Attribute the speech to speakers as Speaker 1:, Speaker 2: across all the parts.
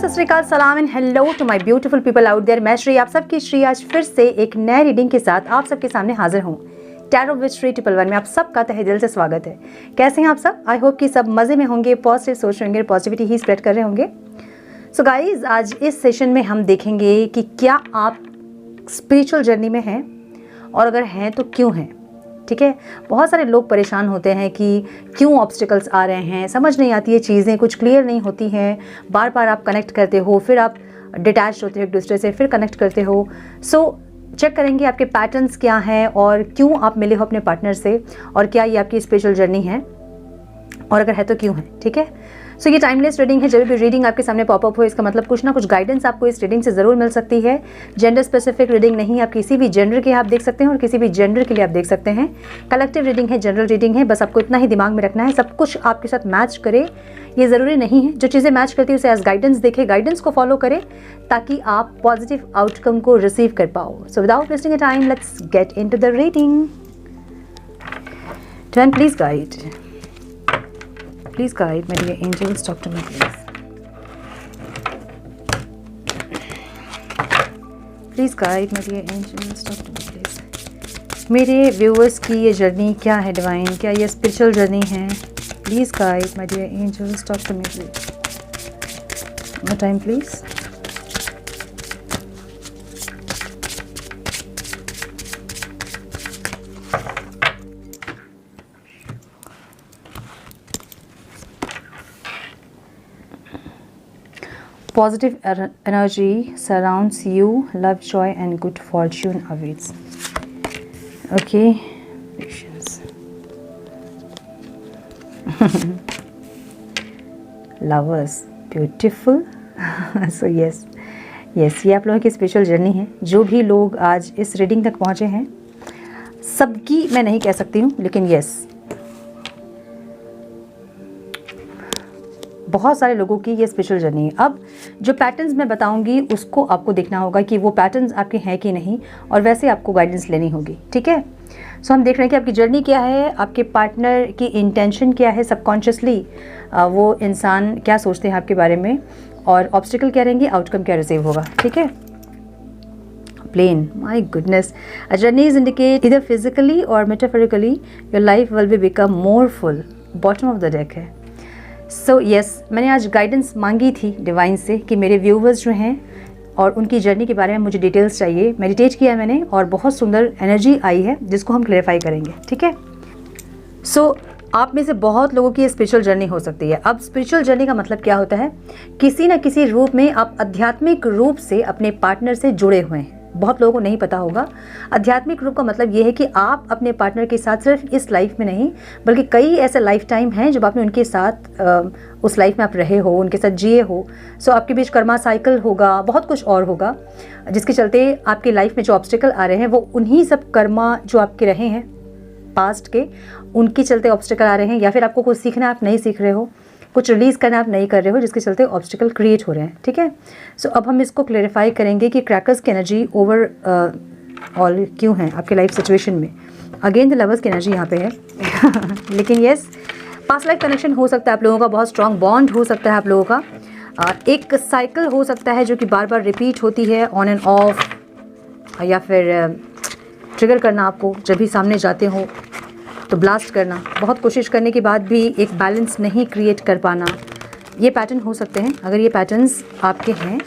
Speaker 1: सत श्री अकाल, सलाम and hello to my beautiful people out there. मैं श्री, आप सबकी श्री आज फिर से एक नए रीडिंग के साथ आप सबके सामने हाजिर हूँ। टैरो विद श्री 111 में आप सबका तहे दिल से स्वागत है। कैसे हैं आप सब? आई होप कि सब मज़े में होंगे, पॉजिटिव सोच रहे होंगे, पॉजिटिविटी ही स्प्रेड कर रहे होंगे। सो गाइज, आज इस सेशन में हम देखेंगे कि क्या आप स्पिरिचुअल जर्नी में हैं और अगर हैं तो क्यों हैं। ठीक है, बहुत सारे लोग परेशान होते हैं कि क्यों ऑब्स्टिकल्स आ रहे हैं, समझ नहीं आती है, चीज़ें कुछ क्लियर नहीं होती हैं, बार बार आप कनेक्ट करते हो, फिर आप डिटैच होते हो एक दूसरे से, फिर कनेक्ट करते हो। सो चेक करेंगे आपके पैटर्न्स क्या हैं और क्यों आप मिले हो अपने पार्टनर से, और क्या ये आपकी स्पिरिचुअल जर्नी है और अगर है तो क्यों है। ठीक है, सो ये टाइमलेस रीडिंग है। जब भी रीडिंग आपके सामने पॉपअप हो, इसका मतलब कुछ ना कुछ गाइडेंस आपको इस रीडिंग से ज़रूर मिल सकती है। जेंडर स्पेसिफिक रीडिंग नहीं, आप किसी भी जेंडर के आप देख सकते हैं और किसी भी जेंडर के लिए आप देख सकते हैं। कलेक्टिव रीडिंग है, जनरल रीडिंग है, बस आपको इतना ही दिमाग में रखना है, सब कुछ आपके साथ मैच करे ये ज़रूरी नहीं है। जो चीज़ें मैच करती है उसे एज गाइडेंस देखें, गाइडेंस को फॉलो करें ताकि आप पॉजिटिव आउटकम को रिसीव कर पाओ। So without wasting time, let's get into the reading. Divine, please guide. Please guide, my dear angels, talk to me, please. Please guide, my dear angels, talk to me, please. मेरे viewers की ये journey क्या है divine, क्या ये spiritual journey है? Please guide my dear angels, talk to me please. More time please. Positive energy surrounds you, love, joy and good fortune awaits. Okay, patience. Lovers, beautiful. So yes, ये आप लोगों की special journey है। जो भी लोग आज इस रीडिंग तक पहुँचे हैं, सबकी मैं नहीं कह सकती हूँ, लेकिन yes, बहुत सारे लोगों की ये स्पेशल जर्नी है। अब जो पैटर्न्स मैं बताऊंगी उसको आपको देखना होगा कि वो पैटर्न्स आपके हैं कि नहीं, और वैसे आपको गाइडेंस लेनी होगी। ठीक है, सो हम देख रहे हैं कि आपकी जर्नी क्या है, आपके पार्टनर की इंटेंशन क्या है, सबकॉन्शियसली वो इंसान क्या सोचते हैं आपके बारे में, और ऑब्स्टिकल क्या रहेंगे, आउटकम क्या रिसीव होगा। ठीक है, plane, my goodness, a journey is indicate इधर फिजिकली और metaphorically your life will be become more full. Bottom of the deck है। सो यस, मैंने आज गाइडेंस मांगी थी डिवाइन से कि मेरे व्यूवर्स जो हैं और उनकी जर्नी के बारे में मुझे डिटेल्स चाहिए। मेडिटेट किया मैंने और बहुत सुंदर एनर्जी आई है जिसको हम क्लेरिफाई करेंगे। ठीक है, सो आप में से बहुत लोगों की स्पिरिचुअल जर्नी हो सकती है। अब स्पिरिचुअल जर्नी का मतलब क्या होता है? किसी न किसी रूप में आप आध्यात्मिक रूप से अपने पार्टनर से जुड़े हुए हैं। बहुत लोगों को नहीं पता होगा। आध्यात्मिक रूप का मतलब ये है कि आप अपने पार्टनर के साथ सिर्फ इस लाइफ में नहीं, बल्कि कई ऐसे लाइफ टाइम हैं जब आपने उनके साथ उस लाइफ में आप रहे हो, उनके साथ जिए हो। सो आपके बीच कर्मा साइकिल होगा, बहुत कुछ और होगा, जिसके चलते आपकी लाइफ में जो ऑब्स्टिकल आ रहे हैं वो उन्हीं सब कर्मा जो आपके रहे हैं पास्ट के, उनके चलते ऑब्स्टिकल आ रहे हैं, या फिर आपको कुछ सीखना आप नहीं सीख रहे हो, कुछ रिलीज़ करना आप नहीं कर रहे हो, जिसके चलते ऑब्स्टिकल क्रिएट हो रहे हैं। ठीक है, सो अब हम इसको क्लेरिफाई करेंगे कि क्रैकर्स की एनर्जी ओवर ऑल क्यों है आपके लाइफ सिचुएशन में। अगेन द लवर्स की एनर्जी यहाँ पे है। लेकिन यस, पास्ट लाइफ कनेक्शन हो सकता है आप लोगों का, बहुत स्ट्रॉन्ग बॉन्ड हो सकता है आप लोगों का, एक साइकिल हो सकता है जो कि बार बार रिपीट होती है, ऑन एंड ऑफ, या फिर ट्रिगर करना आपको जब भी सामने जाते हो तो ब्लास्ट करना, बहुत कोशिश करने के बाद भी एक बैलेंस नहीं क्रिएट कर पाना, ये पैटर्न हो सकते हैं। अगर ये पैटर्न्स आपके हैं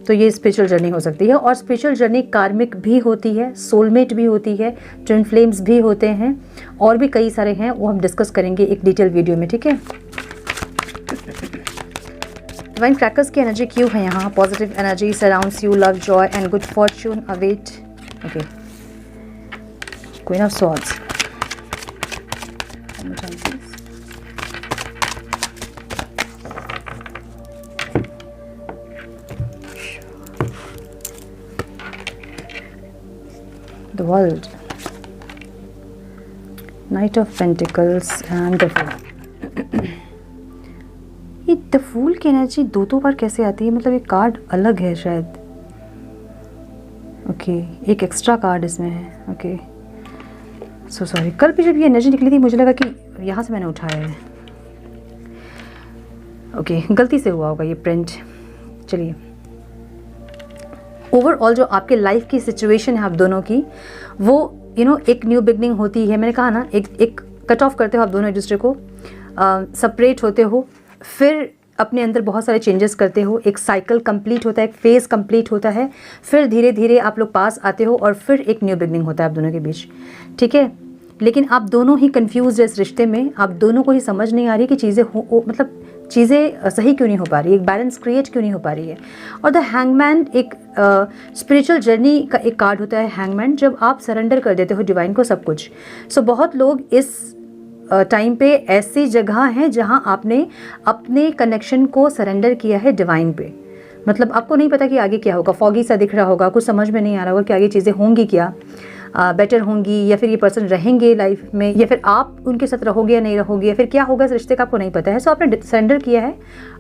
Speaker 1: तो ये स्पिरिचुअल जर्नी हो सकती है। और स्पिरिचुअल जर्नी कार्मिक भी होती है, सोलमेट भी होती है, ट्विन फ्लेम्स भी होते हैं, और भी कई सारे हैं, वो हम डिस्कस करेंगे एक डिटेल वीडियो में। ठीक है, डिवाइन क्रैकर्स की एनर्जी क्यों है यहाँ? Positive energy surrounds you, love, Joy and good Fortune await. Okay, queen of swords, the world, Knight of Pentacles and the Fool। ये द फूल की एनर्जी दो बार कैसे आती है? मतलब ये कार्ड अलग है शायद। ओके, एक एक्स्ट्रा कार्ड इसमें है। ओके, सो सॉरी, कल भी जब ये एनर्जी निकली थी मुझे लगा कि यहाँ से मैंने उठाया है। ओके, गलती से हुआ होगा ये प्रिंट। चलिए, ओवरऑल जो आपके लाइफ की सिचुएशन है आप दोनों की, वो एक न्यू बिगनिंग होती है। मैंने कहा ना, एक कट ऑफ करते हो आप दोनों एक दूसरे को, सेपरेट होते हो, फिर अपने अंदर बहुत सारे चेंजेस करते हो, एक साइकिल कंप्लीट होता है, एक फेज़ कंप्लीट होता है, फिर धीरे धीरे आप लोग पास आते हो और फिर एक न्यू बिगनिंग होता है आप दोनों के बीच, ठीक है। लेकिन आप दोनों ही कंफ्यूज है इस रिश्ते में, आप दोनों को ही समझ नहीं आ रही कि चीज़ें मतलब चीज़ें सही क्यों नहीं हो पा रही, एक बैलेंस क्रिएट क्यों नहीं हो पा रही है। और द हैंगमैन एक स्पिरिचुअल जर्नी का एक कार्ड होता है हैंगमैन, जब आप सरेंडर कर देते हो डिवाइन को सब कुछ। सो बहुत लोग इस टाइम पे ऐसी जगह है जहां आपने अपने कनेक्शन को सरेंडर किया है डिवाइन पे। मतलब आपको नहीं पता कि आगे क्या होगा, फॉगी सा दिख रहा होगा, कुछ समझ में नहीं आ रहा होगा कि आगे चीज़ें होंगी क्या, बेटर होंगी या फिर ये पर्सन रहेंगे लाइफ में, या फिर आप उनके साथ रहोगे या नहीं रहोगे, या फिर क्या होगा इस रिश्ते का आपको नहीं पता है। सो आपने सरेंडर किया है,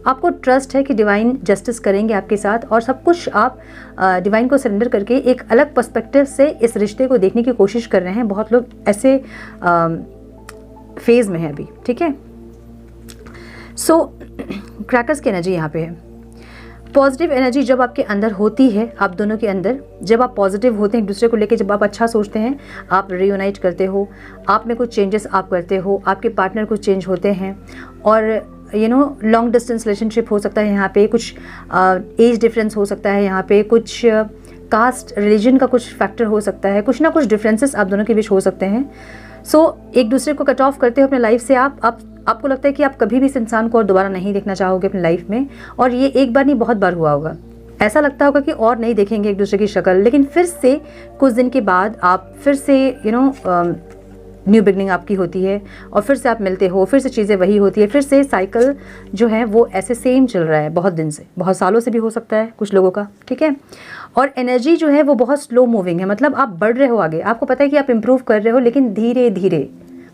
Speaker 1: आपको ट्रस्ट है कि डिवाइन जस्टिस करेंगे आपके साथ, और सब कुछ आप डिवाइन को सरेंडर करके एक अलग पर्सपेक्टिव से इस रिश्ते को देखने की कोशिश कर रहे हैं। बहुत लोग ऐसे फेज़ में है अभी, ठीक है। सो क्रैकर्स की एनर्जी यहाँ पे है। पॉजिटिव एनर्जी जब आपके अंदर होती है, आप दोनों के अंदर जब आप पॉजिटिव होते हैं एक दूसरे को लेके, जब आप अच्छा सोचते हैं, आप रियूनाइट करते हो, आप में कुछ चेंजेस आप करते हो, आपके पार्टनर कुछ चेंज होते हैं, और लॉन्ग डिस्टेंस रिलेशनशिप हो सकता है यहाँ पे, कुछ एज डिफरेंस हो सकता है यहाँ पे, कुछ कास्ट रिलीजन का कुछ फैक्टर हो सकता है, कुछ ना कुछ डिफरेंसेस आप दोनों के बीच हो सकते हैं। सो एक दूसरे को कट ऑफ करते हो अपने लाइफ से, आपको लगता है कि आप कभी भी इस इंसान को और दोबारा नहीं देखना चाहोगे अपनी लाइफ में, और ये एक बार नहीं बहुत बार हुआ होगा। ऐसा लगता होगा कि और नहीं देखेंगे एक दूसरे की शक्ल, लेकिन फिर से कुछ दिन के बाद आप फिर से न्यू बिगनिंग आपकी होती है, और फिर से आप मिलते हो, फिर से चीज़ें वही होती है, फिर से साइकिल जो है वो ऐसे सेम चल रहा है बहुत दिन से, बहुत सालों से भी हो सकता है कुछ लोगों का, ठीक है। और एनर्जी जो है वो बहुत स्लो मूविंग है, मतलब आप बढ़ रहे हो आगे, आपको पता है कि आप इम्प्रूव कर रहे हो, लेकिन धीरे धीरे,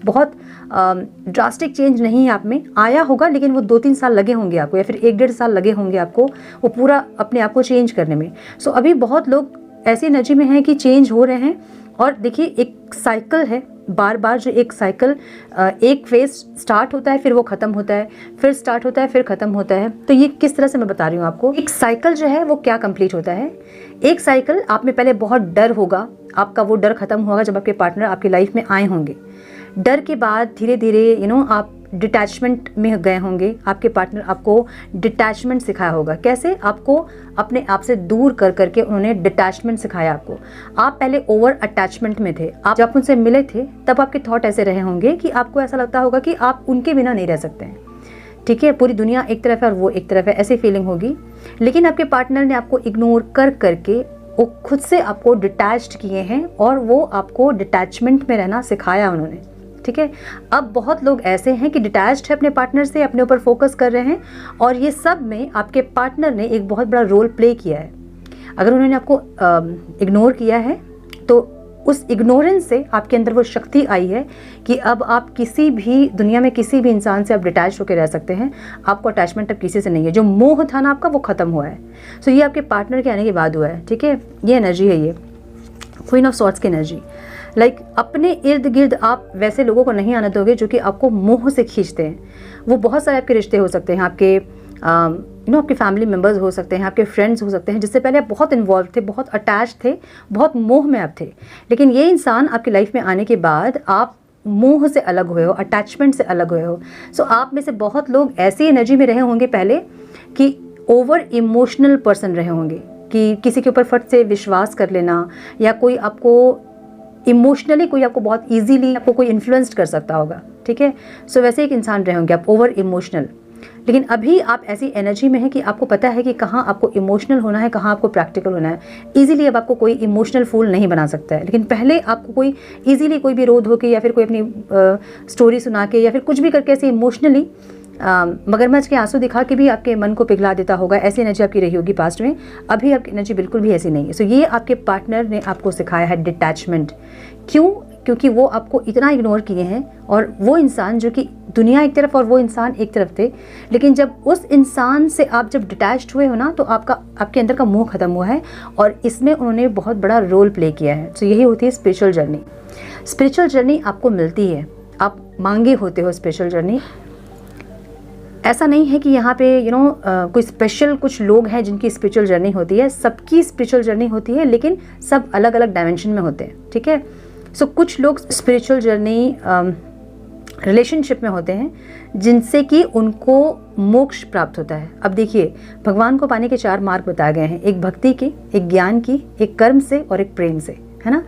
Speaker 1: बहुत ड्रास्टिक चेंज नहीं है आप में आया होगा, लेकिन वो 2-3 साल लगे होंगे आपको, या फिर 1-1.5 साल लगे होंगे आपको वो पूरा अपने आप को चेंज करने में। सो अभी बहुत लोग ऐसी एनर्जी में हैं कि चेंज हो रहे हैं, और देखिए एक साइकिल है, बार बार जो एक साइकिल, एक फेज स्टार्ट होता है, फिर वो ख़त्म होता है, फिर स्टार्ट होता है, फिर ख़त्म होता है। तो ये किस तरह से मैं बता रही हूँ आपको, एक साइकिल जो है वो क्या कंप्लीट होता है। एक साइकिल आप में पहले बहुत डर होगा, आपका वो डर ख़त्म होगा जब आपके पार्टनर आपकी लाइफ में आए होंगे। डर के बाद धीरे धीरे आप डिटैचमेंट में गए होंगे, आपके पार्टनर आपको डिटैचमेंट सिखाया होगा, कैसे आपको अपने आप से दूर कर करके उन्होंने डिटैचमेंट सिखाया आपको। आप पहले ओवर अटैचमेंट में थे, आप जब उनसे मिले थे तब आपके थॉट ऐसे रहे होंगे कि आपको ऐसा लगता होगा कि आप उनके बिना नहीं रह सकते हैं, ठीक है, पूरी दुनिया एक तरफ है और वो एक तरफ है, ऐसी फीलिंग होगी। लेकिन आपके पार्टनर ने आपको इग्नोर कर करके वो खुद से आपको डिटैच्ड किए हैं, और वो आपको डिटैचमेंट में रहना सिखाया उन्होंने, ठीक है। अब बहुत लोग ऐसे हैं कि डिटैच्ड है अपने पार्टनर से, अपने ऊपर फोकस कर रहे हैं, और ये सब में आपके पार्टनर ने एक बहुत बड़ा रोल प्ले किया है। अगर उन्होंने आपको इग्नोर किया है तो उस इग्नोरेंस से आपके अंदर वो शक्ति आई है कि अब आप किसी भी दुनिया में किसी भी इंसान से आप डिटैच होकर रह सकते हैं, आपको अटैचमेंट अब किसी से नहीं है, जो मोह था ना आपका वो ख़त्म हुआ है। सो ये आपके पार्टनर के आने के बाद हुआ है, ठीक है। ये एनर्जी है, ये क्वीन ऑफ सॉर्ड्स की एनर्जी। लाइक अपने इर्द गिर्द आप वैसे लोगों को नहीं आने दोगे जो कि आपको मोह से खींचते हैं। वो बहुत सारे आपके रिश्ते हो सकते हैं, आपके आपके फैमिली मेम्बर्स हो सकते हैं, आपके फ्रेंड्स हो सकते हैं, जिससे पहले आप बहुत इन्वॉल्व थे, बहुत अटैच थे, बहुत मोह में आप थे। लेकिन ये इंसान आपकी लाइफ में आने के बाद आप मोह से अलग हुए हो, अटैचमेंट से अलग हुए हो। सो आप में से बहुत लोग ऐसी एनर्जी में रहे होंगे पहले कि ओवर इमोशनल पर्सन रहे होंगे, कि किसी के ऊपर फट से विश्वास कर लेना, या कोई आपको इमोशनली कोई आपको बहुत इजीली आपको कोई इन्फ्लुएंस्ड कर सकता होगा, ठीक है। सो वैसे एक इंसान रहे होंगे आप, ओवर इमोशनल। लेकिन अभी आप ऐसी एनर्जी में है कि आपको पता है कि कहाँ आपको इमोशनल होना है, कहाँ आपको प्रैक्टिकल होना है। इजीली अब आपको कोई इमोशनल फूल नहीं बना सकता है, लेकिन पहले आपको कोई इजीली कोई भी रोध होके, या फिर कोई अपनी स्टोरी सुना के, या फिर कुछ भी करके ऐसे इमोशनली मगरमच्छ के आंसू दिखा के भी आपके मन को पिघला देता होगा। ऐसी एनर्जी आपकी रही होगी पास्ट में। अभी आपकी एनर्जी बिल्कुल भी ऐसी नहीं है। सो ये आपके पार्टनर ने आपको सिखाया है डिटैचमेंट। क्यों? क्योंकि वो आपको इतना इग्नोर किए हैं, और वो इंसान जो कि दुनिया एक तरफ और वो इंसान एक तरफ थे, लेकिन जब उस इंसान से आप जब डिटैच्ड हुए हो ना, तो आपके अंदर का मोह खत्म हुआ है, और इसमें उन्होंने बहुत बड़ा रोल प्ले किया है। तो यही होती है स्पिरिचुअल जर्नी। स्पिरिचुअल जर्नी आपको मिलती है, आप मांगे होते हो स्पिरिचुअल जर्नी। ऐसा नहीं है कि यहाँ पे कोई स्पेशल कुछ लोग हैं जिनकी स्पिरिचुअल जर्नी होती है, सबकी स्पिरिचुअल जर्नी होती है, लेकिन सब अलग अलग डायमेंशन में होते हैं, ठीक है। सो कुछ लोग स्पिरिचुअल जर्नी रिलेशनशिप में होते हैं जिनसे कि उनको मोक्ष प्राप्त होता है। अब देखिए, भगवान को पाने के 4 मार्ग बताए गए हैं, एक भक्ति के, एक ज्ञान की, एक कर्म से और एक प्रेम से, है ना।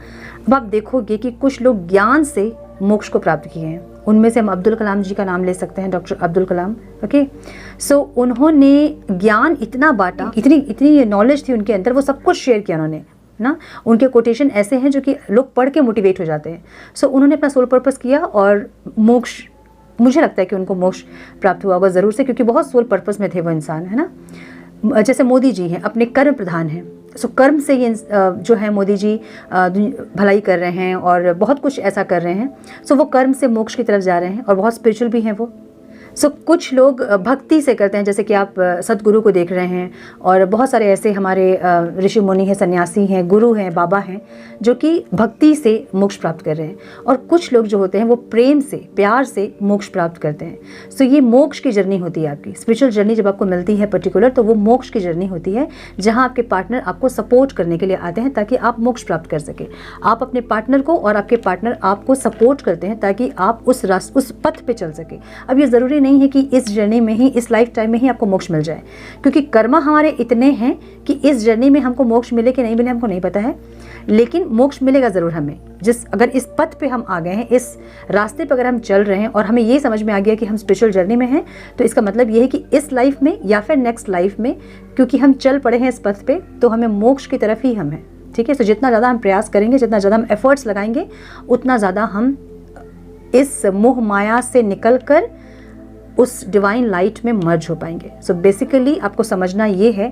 Speaker 1: अब आप देखोगे कि कुछ लोग ज्ञान से मोक्ष को प्राप्त किए हैं, उनमें से हम अब्दुल कलाम जी का नाम ले सकते हैं, डॉक्टर अब्दुल कलाम। ओके, सो उन्होंने ज्ञान इतना बांटा, इतनी नॉलेज थी उनके अंदर, वो सब कुछ शेयर किया उन्होंने ना। उनके कोटेशन ऐसे हैं जो कि लोग पढ़ के मोटिवेट हो जाते हैं। सो उन्होंने अपना सोल पर्पस किया और मोक्ष, मुझे लगता है कि उनको मोक्ष प्राप्त हुआ होगा ज़रूर से, क्योंकि बहुत सोल पर्पस में थे वो इंसान, है ना। जैसे मोदी जी हैं, अपने कर्म प्रधान हैं, सो कर्म से ये जो है मोदी जी भलाई कर रहे हैं और बहुत कुछ ऐसा कर रहे हैं। सो वो कर्म से मोक्ष की तरफ जा रहे हैं और बहुत स्पिरिचुअल भी हैं वो। सो कुछ लोग भक्ति से करते हैं, जैसे कि आप सतगुरु को देख रहे हैं, और बहुत सारे ऐसे हमारे ऋषि मुनि हैं, सन्यासी हैं, गुरु हैं, बाबा हैं, जो कि भक्ति से मोक्ष प्राप्त कर रहे हैं। और कुछ लोग जो होते हैं वो प्रेम से, प्यार से मोक्ष प्राप्त करते हैं। सो ये मोक्ष की जर्नी होती है आपकी स्पिरिचुअल जर्नी। जब आपको मिलती है पर्टिकुलर, तो वो मोक्ष की जर्नी होती है, जहाँ आपके पार्टनर आपको सपोर्ट करने के लिए आते हैं ताकि आप मोक्ष प्राप्त कर सके। आप अपने पार्टनर को और आपके पार्टनर आपको सपोर्ट करते हैं ताकि आप उस पथ पे चल सके। अब ये ज़रूरी नहीं है कि इस जर्नी में ही, इस लाइफ टाइम में ही आपको मोक्ष मिल जाए, क्योंकि कर्मा हमारे इतने हैं कि इस जर्नी में हमको मोक्ष मिले कि नहीं मिले हमको नहीं पता है, लेकिन मोक्ष मिलेगा ज़रूर हमें। अगर इस पथ पे हम आ गए हैं, इस रास्ते पर अगर हम चल रहे हैं और हमें ये समझ में आ गया कि हम स्पिरिचुअल जर्नी में हैं, तो इसका मतलब ये है कि इस लाइफ में या फिर नेक्स्ट लाइफ में, क्योंकि हम चल पड़े हैं इस पथ पे, तो हमें मोक्ष की तरफ ही हम हैं, ठीक है। तो जितना ज़्यादा हम प्रयास करेंगे, जितना ज़्यादा हम एफर्ट्स लगाएंगे, उतना ज़्यादा हम इस मोह माया से निकल कर उस डिवाइन लाइट में मर्ज हो पाएंगे। सो बेसिकली आपको समझना ये है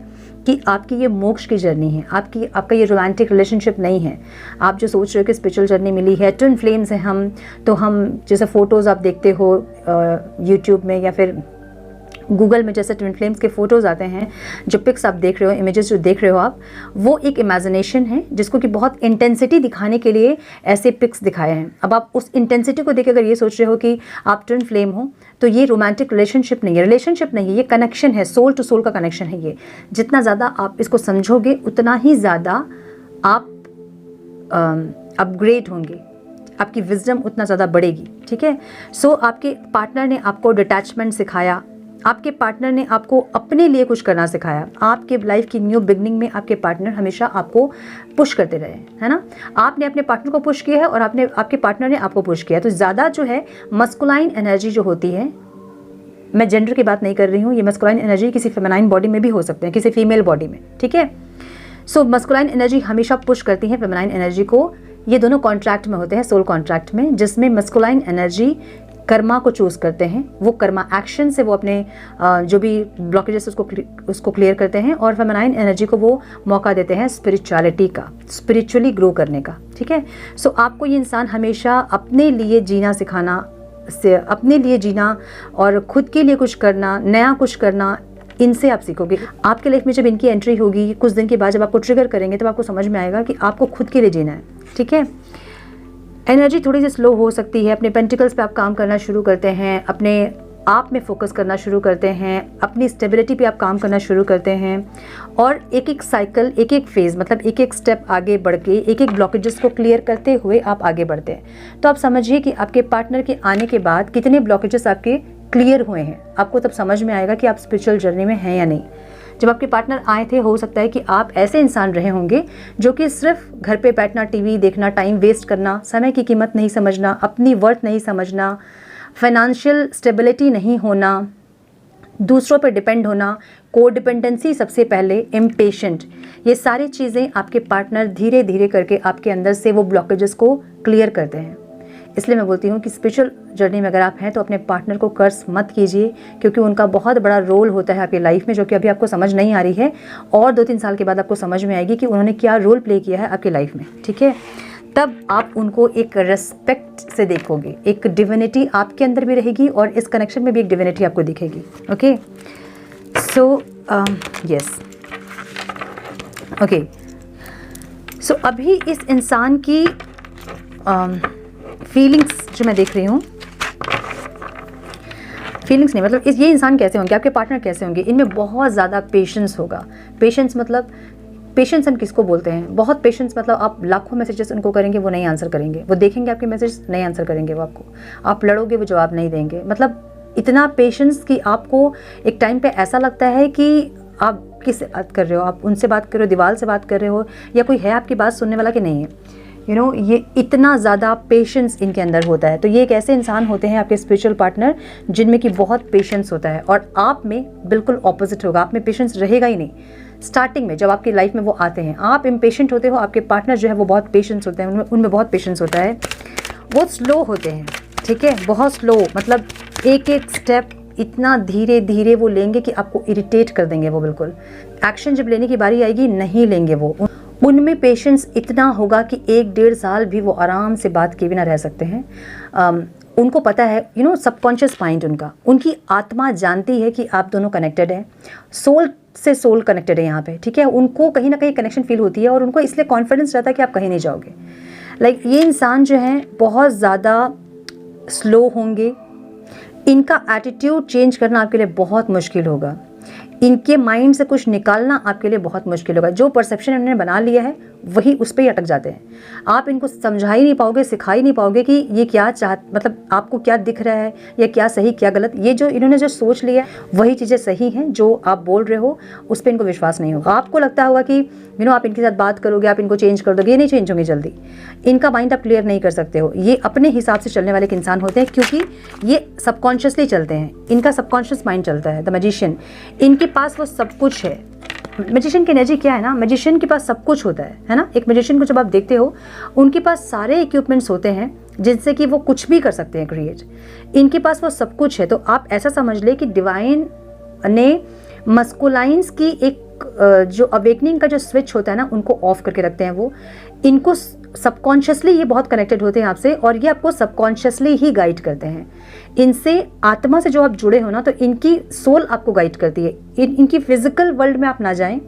Speaker 1: कि आपकी ये मोक्ष की जर्नी है, आपका ये रोमांटिक रिलेशनशिप नहीं है। आप जो सोच रहे हो कि स्पिरिचुअल जर्नी मिली है, ट्विन फ्लेम्स हैं हम, तो हम जैसे फ़ोटोज़ आप देखते हो यूट्यूब में या फिर गूगल में, जैसे ट्विन फ्लेम्स के फ़ोटोज़ आते हैं, जो पिक्स आप देख रहे हो, इमेजेस जो देख रहे हो आप, वो एक इमेजिनेशन है जिसको कि बहुत इंटेंसिटी दिखाने के लिए ऐसे पिक्स दिखाए हैं। अब आप उस इंटेंसिटी को देख अगर ये सोच रहे हो कि आप ट्विन फ्लेम हो, तो ये रोमांटिक रिलेशनशिप नहीं है, ये कनेक्शन है, सोल टू सोल का कनेक्शन है ये। जितना ज़्यादा आप इसको समझोगे, उतना ही ज़्यादा आप अपग्रेड होंगे, आपकी विजडम उतना ज़्यादा बढ़ेगी, ठीक है। सो आपके पार्टनर ने आपको डिटैचमेंट सिखाया, आपके पार्टनर ने आपको अपने लिए कुछ करना सिखाया। आपके लाइफ की न्यू बिगनिंग में आपके पार्टनर हमेशा आपको पुश करते रहे, है ना। आपने अपने पार्टनर को पुश किया है और आपके पार्टनर ने आपको पुश किया। तो ज़्यादा जो है मस्कुलाइन एनर्जी जो होती है, मैं जेंडर की बात नहीं कर रही हूँ, ये मस्कुलाइन एनर्जी किसी फेमिनाइन बॉडी में भी हो सकते हैं, किसी फीमेल बॉडी में, ठीक है। सो मस्कुलाइन एनर्जी हमेशा पुश करती है फेमिनाइन एनर्जी को। ये दोनों कॉन्ट्रैक्ट में होते हैं, सोल कॉन्ट्रैक्ट में, जिसमें मस्कुलाइन एनर्जी कर्मा को चूज़ करते हैं, वो कर्मा एक्शन से वो अपने जो भी ब्लॉकेजेस उसको क्लियर करते हैं, और फेमिनाइन एनर्जी को वो मौका देते हैं स्पिरिचुअलिटी का, स्पिरिचुअली ग्रो करने का, ठीक है। सो आपको ये इंसान हमेशा अपने लिए जीना सिखाना, अपने लिए जीना और खुद के लिए कुछ करना, नया कुछ करना, इनसे आप सीखोगे। आपके लाइफ में जब इनकी एंट्री होगी, कुछ दिन के बाद जब आपको ट्रिगर करेंगे, तब आपको समझ में आएगा कि आपको खुद के लिए जीना है, ठीक है। एनर्जी थोड़ी सी स्लो हो सकती है, अपने पेंटिकल्स पे आप काम करना शुरू करते हैं, अपने आप में फोकस करना शुरू करते हैं, अपनी स्टेबिलिटी पे आप काम करना शुरू करते हैं, और एक एक साइकिल, एक एक फेज़, मतलब एक एक स्टेप आगे बढ़ के, एक एक ब्लॉकेजेस को क्लियर करते हुए आप आगे बढ़ते हैं। तो आप समझिए कि आपके पार्टनर के आने के बाद कितने ब्लॉकेजेस आपके क्लियर हुए हैं। आपको तब समझ में आएगा कि आप स्पिरिचुअल जर्नी में हैं या नहीं। जब आपके पार्टनर आए थे, हो सकता है कि आप ऐसे इंसान रहे होंगे जो कि सिर्फ घर पे बैठना, टीवी देखना, टाइम वेस्ट करना, समय की कीमत नहीं समझना, अपनी वर्थ नहीं समझना, फाइनेंशियल स्टेबिलिटी नहीं होना, दूसरों पर डिपेंड होना, कोडिपेंडेंसी सबसे पहले, इम्पेशेंट, ये सारी चीज़ें आपके पार्टनर धीरे धीरे करके आपके अंदर से वो ब्लॉकेजेस को क्लियर करते हैं। इसलिए मैं बोलती हूँ कि स्पिरिचुअल जर्नी में अगर आप हैं तो अपने पार्टनर को कर्स मत कीजिए, क्योंकि उनका बहुत बड़ा रोल होता है आपकी लाइफ में, जो कि अभी आपको समझ नहीं आ रही है, और 2-3 साल के बाद आपको समझ में आएगी कि उन्होंने क्या रोल प्ले किया है आपकी लाइफ में, ठीक है। तब आप उनको एक रेस्पेक्ट से देखोगे, एक डिविनिटी आपके अंदर भी रहेगी और इस कनेक्शन में भी एक डिविनिटी आपको दिखेगी। ओके, सो यस, ओके, सो अभी इस इंसान की फीलिंग्स जो मैं देख रही हूँ, फीलिंग्स नहीं, मतलब ये इंसान कैसे होंगे, आपके पार्टनर कैसे होंगे, इनमें बहुत ज़्यादा पेशेंस होगा। पेशेंस मतलब, पेशेंस हम किसको बोलते हैं, बहुत पेशेंस मतलब आप लाखों मैसेजेस उनको करेंगे वो नहीं आंसर करेंगे, वो देखेंगे आपके मैसेज नहीं आंसर करेंगे वो आपको, आप लड़ोगे वो जवाब नहीं देंगे। मतलब इतना पेशेंस कि आपको एक टाइम पे ऐसा लगता है कि आप किससे बात कर रहे हो, आप उनसे बात कर रहे हो, दीवार से बात कर रहे हो, या कोई है आपकी बात सुनने वाला कि नहीं है। यू नो ये इतना ज़्यादा पेशेंस इनके अंदर होता है। तो ये एक ऐसे इंसान होते हैं आपके स्पिरिचुअल पार्टनर जिनमें कि बहुत पेशेंस होता है, और आप में बिल्कुल ऑपोजिट होगा, आप में पेशेंस रहेगा ही नहीं। स्टार्टिंग में जब आपकी लाइफ में वो आते हैं, आप इम्पेशेंट होते हो, आपके पार्टनर जो है वो बहुत पेशेंस होते हैं, उनमें बहुत पेशेंस होता है। वो स्लो होते हैं, ठीक है, बहुत स्लो, मतलब एक एक स्टेप इतना धीरे धीरे वो लेंगे कि आपको इरिटेट कर देंगे वो। बिल्कुल एक्शन जब लेने की बारी आएगी नहीं लेंगे वो। उनमें पेशेंस इतना होगा कि 1-1.5 साल भी वो आराम से बात किए बिना रह सकते हैं। उनको पता है, यू नो, सबकॉन्शियस माइंड उनका, उनकी आत्मा जानती है कि आप दोनों कनेक्टेड हैं, सोल से सोल कनेक्टेड है यहाँ पे, ठीक है। उनको कहीं ना कहीं कनेक्शन फील होती है और उनको इसलिए कॉन्फिडेंस रहता है कि आप कहीं नहीं जाओगे। लाइक ये इंसान जो है बहुत ज़्यादा स्लो होंगे, इनका एटीट्यूड चेंज करना आपके लिए बहुत मुश्किल होगा, इनके माइंड से कुछ निकालना आपके लिए बहुत मुश्किल होगा। जो परसेप्शन इन्होंने बना लिया है वही उस पर ही अटक जाते हैं। आप इनको समझा ही नहीं पाओगे, सिखा ही नहीं पाओगे कि ये क्या मतलब आपको क्या दिख रहा है या क्या सही क्या गलत। ये जो इन्होंने जो सोच लिया है वही चीज़ें सही हैं, जो आप बोल रहे हो उस पर इनको विश्वास नहीं होगा। आपको लगता होगा कि यू नो आप इनके साथ बात करोगे, आप इनको चेंज कर दोगे, ये नहीं चेंज होंगे जल्दी। इनका माइंड आप क्लियर नहीं कर सकते हो। ये अपने हिसाब से चलने वाले इंसान होते हैं क्योंकि ये सबकॉन्शियसली चलते हैं, इनका सबकॉन्शियस माइंड चलता है। द मैजिशियन, इनके पास वो सब कुछ है। मैजिशियन की एनर्जी क्या है ना, मैजिशियन के पास सब कुछ होता है ना। एक मैजिशियन को जब आप देखते हो उनके पास सारे इक्विपमेंट्स होते हैं जिनसे कि वो कुछ भी कर सकते हैं क्रिएट। इनके पास वो सब कुछ है। तो आप ऐसा समझ ले कि डिवाइन ने मस्कुलाइंस की एक जो अवेकनिंग का जो स्विच होता है ना उनको ऑफ करके रखते हैं। वो इनको सबकॉन्शियसली ये बहुत कनेक्टेड होते हैं आपसे, और ये आपको सबकॉन्शियसली ही गाइड करते हैं। इनसे आत्मा से जो आप जुड़े हो ना, तो इनकी सोल आपको गाइड करती है। इनकी फिजिकल वर्ल्ड में आप ना जाएं।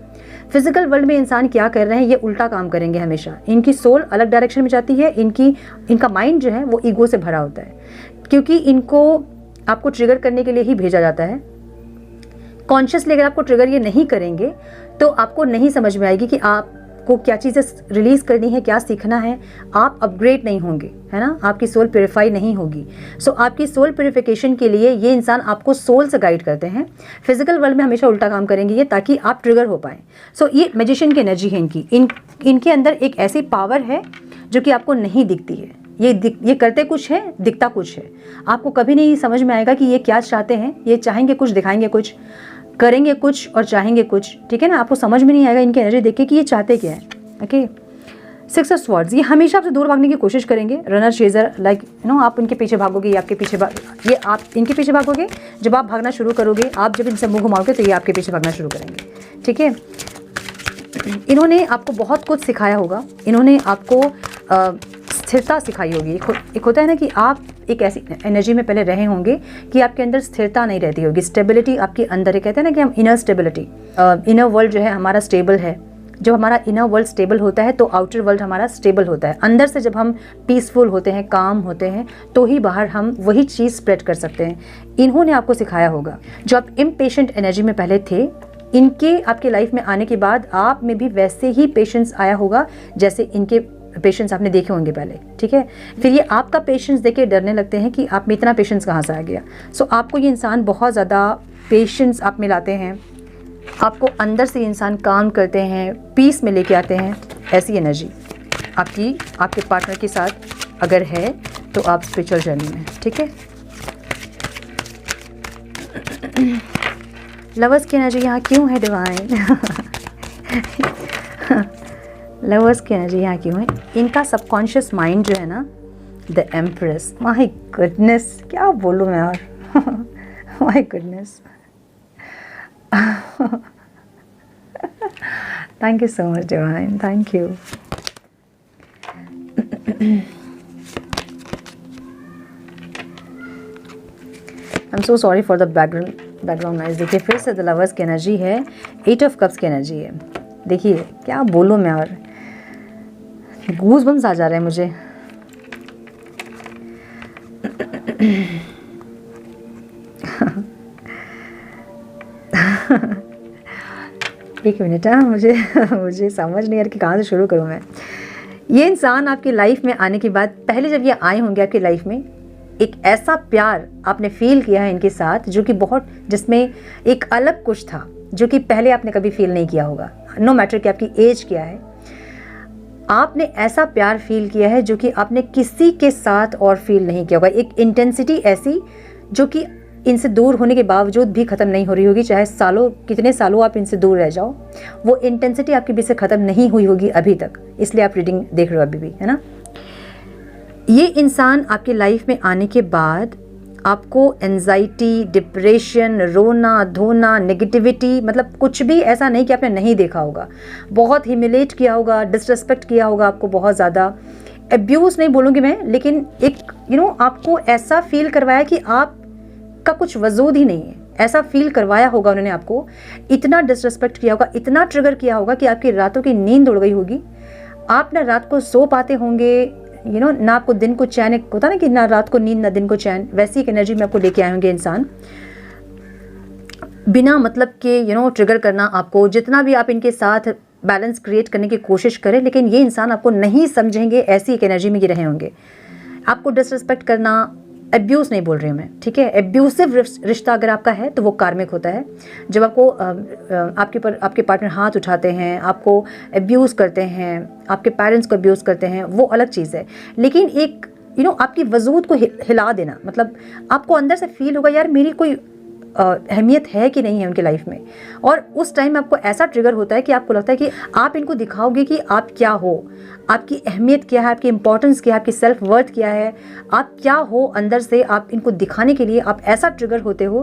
Speaker 1: फिजिकल वर्ल्ड में इंसान क्या कर रहे हैं ये उल्टा काम करेंगे हमेशा। इनकी सोल अलग डायरेक्शन में जाती है। इनका माइंड जो है वो ईगो से भरा होता है, क्योंकि इनको आपको ट्रिगर करने के लिए ही भेजा जाता है। कॉन्शियसली अगर आपको ट्रिगर ये नहीं करेंगे तो आपको नहीं समझ में आएगी कि आपको क्या चीज़ें रिलीज करनी है, क्या सीखना है। आप अपग्रेड नहीं होंगे, है ना, आपकी सोल प्योरीफाई नहीं होगी। सो आपकी सोल प्योरीफिकेशन के लिए ये इंसान आपको सोल से गाइड करते हैं। फिजिकल वर्ल्ड में हमेशा उल्टा काम करेंगे ये, ताकि आप ट्रिगर हो पाएँ। सो ये मैजिशियन की एनर्जी है इनकी। इनके अंदर एक ऐसी पावर है जो कि आपको नहीं दिखती है। ये करते कुछ है, दिखता कुछ है। आपको कभी नहीं समझ में आएगा कि ये क्या चाहते हैं। ये चाहेंगे कुछ, दिखाएंगे कुछ, करेंगे कुछ और चाहेंगे कुछ, ठीक है ना। आपको समझ में नहीं आएगा इनकी एनर्जी देख के कि ये चाहते क्या है। ओके, 6 ऑफ स्वॉर्ड्स, ये हमेशा आपसे दूर भागने की कोशिश करेंगे। Runner chaser, like you know, आप उनके पीछे भागोगे, ये आपके पीछे ये आप इनके पीछे भागोगे। जब आप भागना शुरू करोगे, आप जब इनसे मुंह घुमाओगे तो ये आपके पीछे भागना शुरू करेंगे, ठीक है। इन्होंने आपको बहुत कुछ सिखाया होगा। इन्होंने आपको स्थिरता सिखाई होगी। एक होता है ना कि आप एक ऐसी एनर्जी में पहले रहे होंगे कि आपके अंदर स्थिरता नहीं रहती होगी, स्टेबिलिटी आपके अंदर है। कहते हैं ना कि हम इनर स्टेबिलिटी, इनर वर्ल्ड जो है हमारा स्टेबल है। जब हमारा इनर वर्ल्ड स्टेबल होता है तो आउटर वर्ल्ड हमारा स्टेबल होता है। अंदर से जब हम पीसफुल होते हैं, काम होते हैं, तो ही बाहर हम वही चीज़ स्प्रेड कर सकते हैं। इन्होंने आपको सिखाया होगा। जो आप इम्पेशेंट एनर्जी में पहले थे, इनके आपके लाइफ में आने के बाद आप में भी वैसे ही पेशेंस आया होगा जैसे इनके पेशेंस आपने देखे होंगे पहले, ठीक है। फिर ये आपका पेशेंस देख के डरने लगते हैं कि आप में इतना पेशेंस कहाँ से आ गया। सो आपको ये इंसान बहुत ज़्यादा पेशेंस आप में लाते हैं। आपको अंदर से इंसान काम करते हैं, पीस में लेके आते हैं। ऐसी एनर्जी आपके पार्टनर के साथ अगर है तो आप स्पिरिचुअल जर्नी में, ठीक है। लवर्स की एनर्जी यहाँ क्यों है डिवाइन? लवर्स की एनर्जी यहाँ क्यों है? इनका सबकॉन्शियस माइंड जो है ना, द एम्प्रेस, माय गुडनेस, क्या बोलूँ मैं और my goodness. Thank you so much divine, thank you. I am so sorry for the background noise. देखिए फिर से द लवर्स की एनर्जी है, 8 ऑफ कप्स की एनर्जी है। देखिए क्या बोलूँ मैं, और गूज बम्स आ जा रहे हैं मुझे। एक मिनट, हाँ, मुझे समझ नहीं आ रहा कि कहाँ से शुरू करूँ मैं। ये इंसान आपकी लाइफ में आने के बाद पहले जब ये आए होंगे आपकी लाइफ में, एक ऐसा प्यार आपने फील किया है इनके साथ जो कि बहुत, जिसमें एक अलग कुछ था जो कि पहले आपने कभी फील नहीं किया होगा। नो मैटर कि आपकी एज क्या है, आपने ऐसा प्यार फील किया है जो कि आपने किसी के साथ और फील नहीं किया होगा। एक इंटेंसिटी ऐसी जो कि इनसे दूर होने के बावजूद भी ख़त्म नहीं हो रही होगी, चाहे सालों, कितने सालों आप इनसे दूर रह जाओ, वो इंटेंसिटी आपके बीच से ख़त्म नहीं हुई होगी अभी तक, इसलिए आप रीडिंग देख रहे हो अभी भी, है ना। ये इंसान आपकी लाइफ में आने के बाद आपको एंजाइटी, डिप्रेशन, रोना धोना, नेगेटिविटी, मतलब कुछ भी ऐसा नहीं कि आपने नहीं देखा होगा। बहुत ह्यूमिलेट किया होगा, डिसरिस्पेक्ट किया होगा आपको, बहुत ज़्यादा अब्यूज़ नहीं बोलूँगी मैं, लेकिन एक आपको ऐसा फील करवाया कि आप का कुछ वजूद ही नहीं है, ऐसा फील करवाया होगा उन्होंने आपको। इतना डिसरिस्पेक्ट किया होगा, इतना ट्रिगर किया होगा कि आपकी रातों की नींद उड़ गई होगी। आप ना रात को सो पाते होंगे, ना आपको दिन को चैन, एक होता ना कि ना रात को नींद ना दिन को चैन, वैसी एक एनर्जी में आपको लेके आए होंगे इंसान। बिना मतलब के ट्रिगर करना आपको, जितना भी आप इनके साथ बैलेंस क्रिएट करने की कोशिश करें, लेकिन ये इंसान आपको नहीं समझेंगे, ऐसी एक एनर्जी में ये रहे होंगे। आपको डिसरिस्पेक्ट करना, एब्यूज़ नहीं बोल रही हूँ मैं, ठीक है। एब्यूसिव रिश्ता अगर आपका है तो वो कार्मिक होता है। जब आपको आपके पार्टनर हाथ उठाते हैं, आपको एब्यूज़ करते हैं, आपके पेरेंट्स को एब्यूज़ करते हैं, वो अलग चीज़ है। लेकिन एक आपकी वजूद को हिला देना, मतलब आपको अंदर से फील होगा यार मेरी कोई अहमियत है कि नहीं है उनकी लाइफ में, और उस टाइम आपको ऐसा ट्रिगर होता है कि आपको लगता है कि आप इनको दिखाओगे कि आप क्या हो, आपकी अहमियत क्या है, आपकी इंपॉर्टेंस क्या है, आपकी सेल्फ वर्थ क्या है, आप क्या हो अंदर से, आप इनको दिखाने के लिए आप ऐसा ट्रिगर होते हो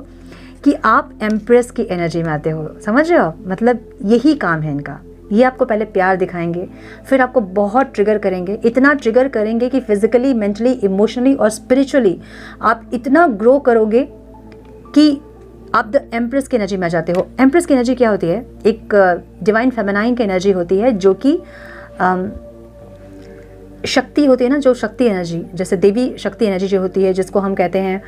Speaker 1: कि आप एम्प्रेस की एनर्जी में आते हो। समझ रहे हो आप? मतलब यही काम है इनका। ये आपको पहले प्यार दिखाएंगे, फिर आपको बहुत ट्रिगर करेंगे, इतना ट्रिगर करेंगे कि फिजिकली, मेंटली, इमोशनली और स्पिरिचुअली आप इतना ग्रो करोगे कि आप द एम्प्रेस की एनर्जी में आ जाते हो। एम्प्रेस की एनर्जी क्या होती है? एक डिवाइन फेमिनाइन की एनर्जी होती है, जो कि शक्ति होती है ना, जो शक्ति एनर्जी, जैसे देवी शक्ति एनर्जी जो होती है, जिसको हम कहते हैं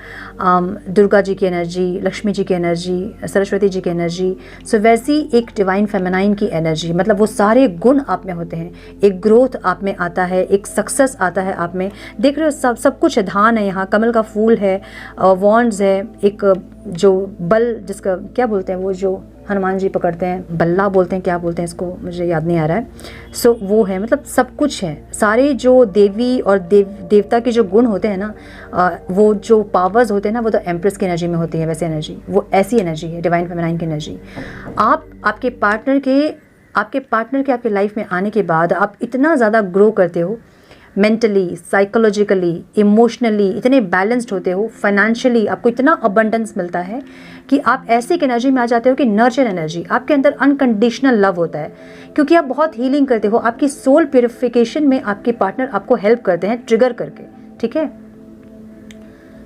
Speaker 1: दुर्गा जी की एनर्जी, लक्ष्मी जी की एनर्जी, सरस्वती जी की एनर्जी। सो वैसी एक डिवाइन फेमिनाइन की एनर्जी, मतलब वो सारे गुण आप में होते हैं। एक ग्रोथ आप में आता है, एक सक्सेस आता है आप में। देख रहे हो सब कुछ है, धान है, यहाँ कमल का फूल है, वॉन्ड्स है, एक जो बल, जिसका क्या बोलते हैं, वो जो हनुमान जी पकड़ते हैं, बल्ला बोलते हैं, क्या बोलते हैं इसको, मुझे याद नहीं आ रहा है। सो वो है, मतलब सब कुछ है। सारे जो देवी और देवता के जो गुण होते हैं ना, वो जो पावर्स होते हैं ना, वो तो एम्प्रेस की एनर्जी में होती है। वैसे एनर्जी, वो ऐसी एनर्जी है, डिवाइन फेमिनाइन की एनर्जी। आपके पार्टनर के आपके लाइफ में आने के बाद आप इतना ज़्यादा ग्रो करते हो, मेंटली, साइकोलॉजिकली, इमोशनली इतने बैलेंस्ड होते हो, फाइनेंशियली आपको इतना अबंडेंस मिलता है कि आप ऐसे एक एनर्जी में आ जाते हो कि नर्चर एनर्जी, आपके अंदर अनकंडीशनल लव होता है, क्योंकि आप बहुत हीलिंग करते हो। आपकी सोल प्यूरिफिकेशन में आपके पार्टनर आपको हेल्प करते हैं ट्रिगर करके, ठीक है।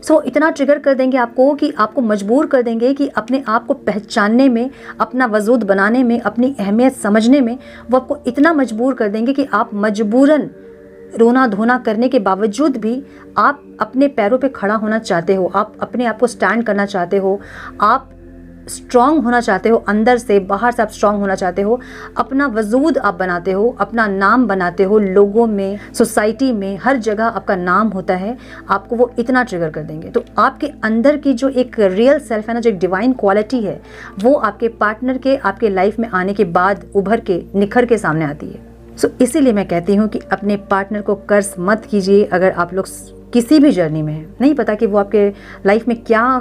Speaker 1: सो इतना ट्रिगर कर देंगे आपको कि आपको मजबूर कर देंगे कि अपने आप को पहचानने में, अपना वजूद बनाने में, अपनी अहमियत समझने में, वो आपको इतना मजबूर कर देंगे कि आप मजबूरन रोना धोना करने के बावजूद भी आप अपने पैरों पे खड़ा होना चाहते हो, आप अपने आप को स्टैंड करना चाहते हो, आप स्ट्रॉन्ग होना चाहते हो, अंदर से बाहर से आप स्ट्रॉन्ग होना चाहते हो, अपना वजूद आप बनाते हो, अपना नाम बनाते हो, लोगों में, सोसाइटी में, हर जगह आपका नाम होता है। आपको वो इतना ट्रिगर कर देंगे। तो आपके अंदर की जो एक रियल सेल्फ है ना, जो एक डिवाइन क्वालिटी है, वो आपके पार्टनर के आपके लाइफ में आने के बाद उभर के, निखर के सामने आती है। इसीलिए मैं कहती हूँ कि अपने पार्टनर को कर्ज मत कीजिए। अगर आप लोग किसी भी जर्नी में हैं, नहीं पता कि वो आपके लाइफ में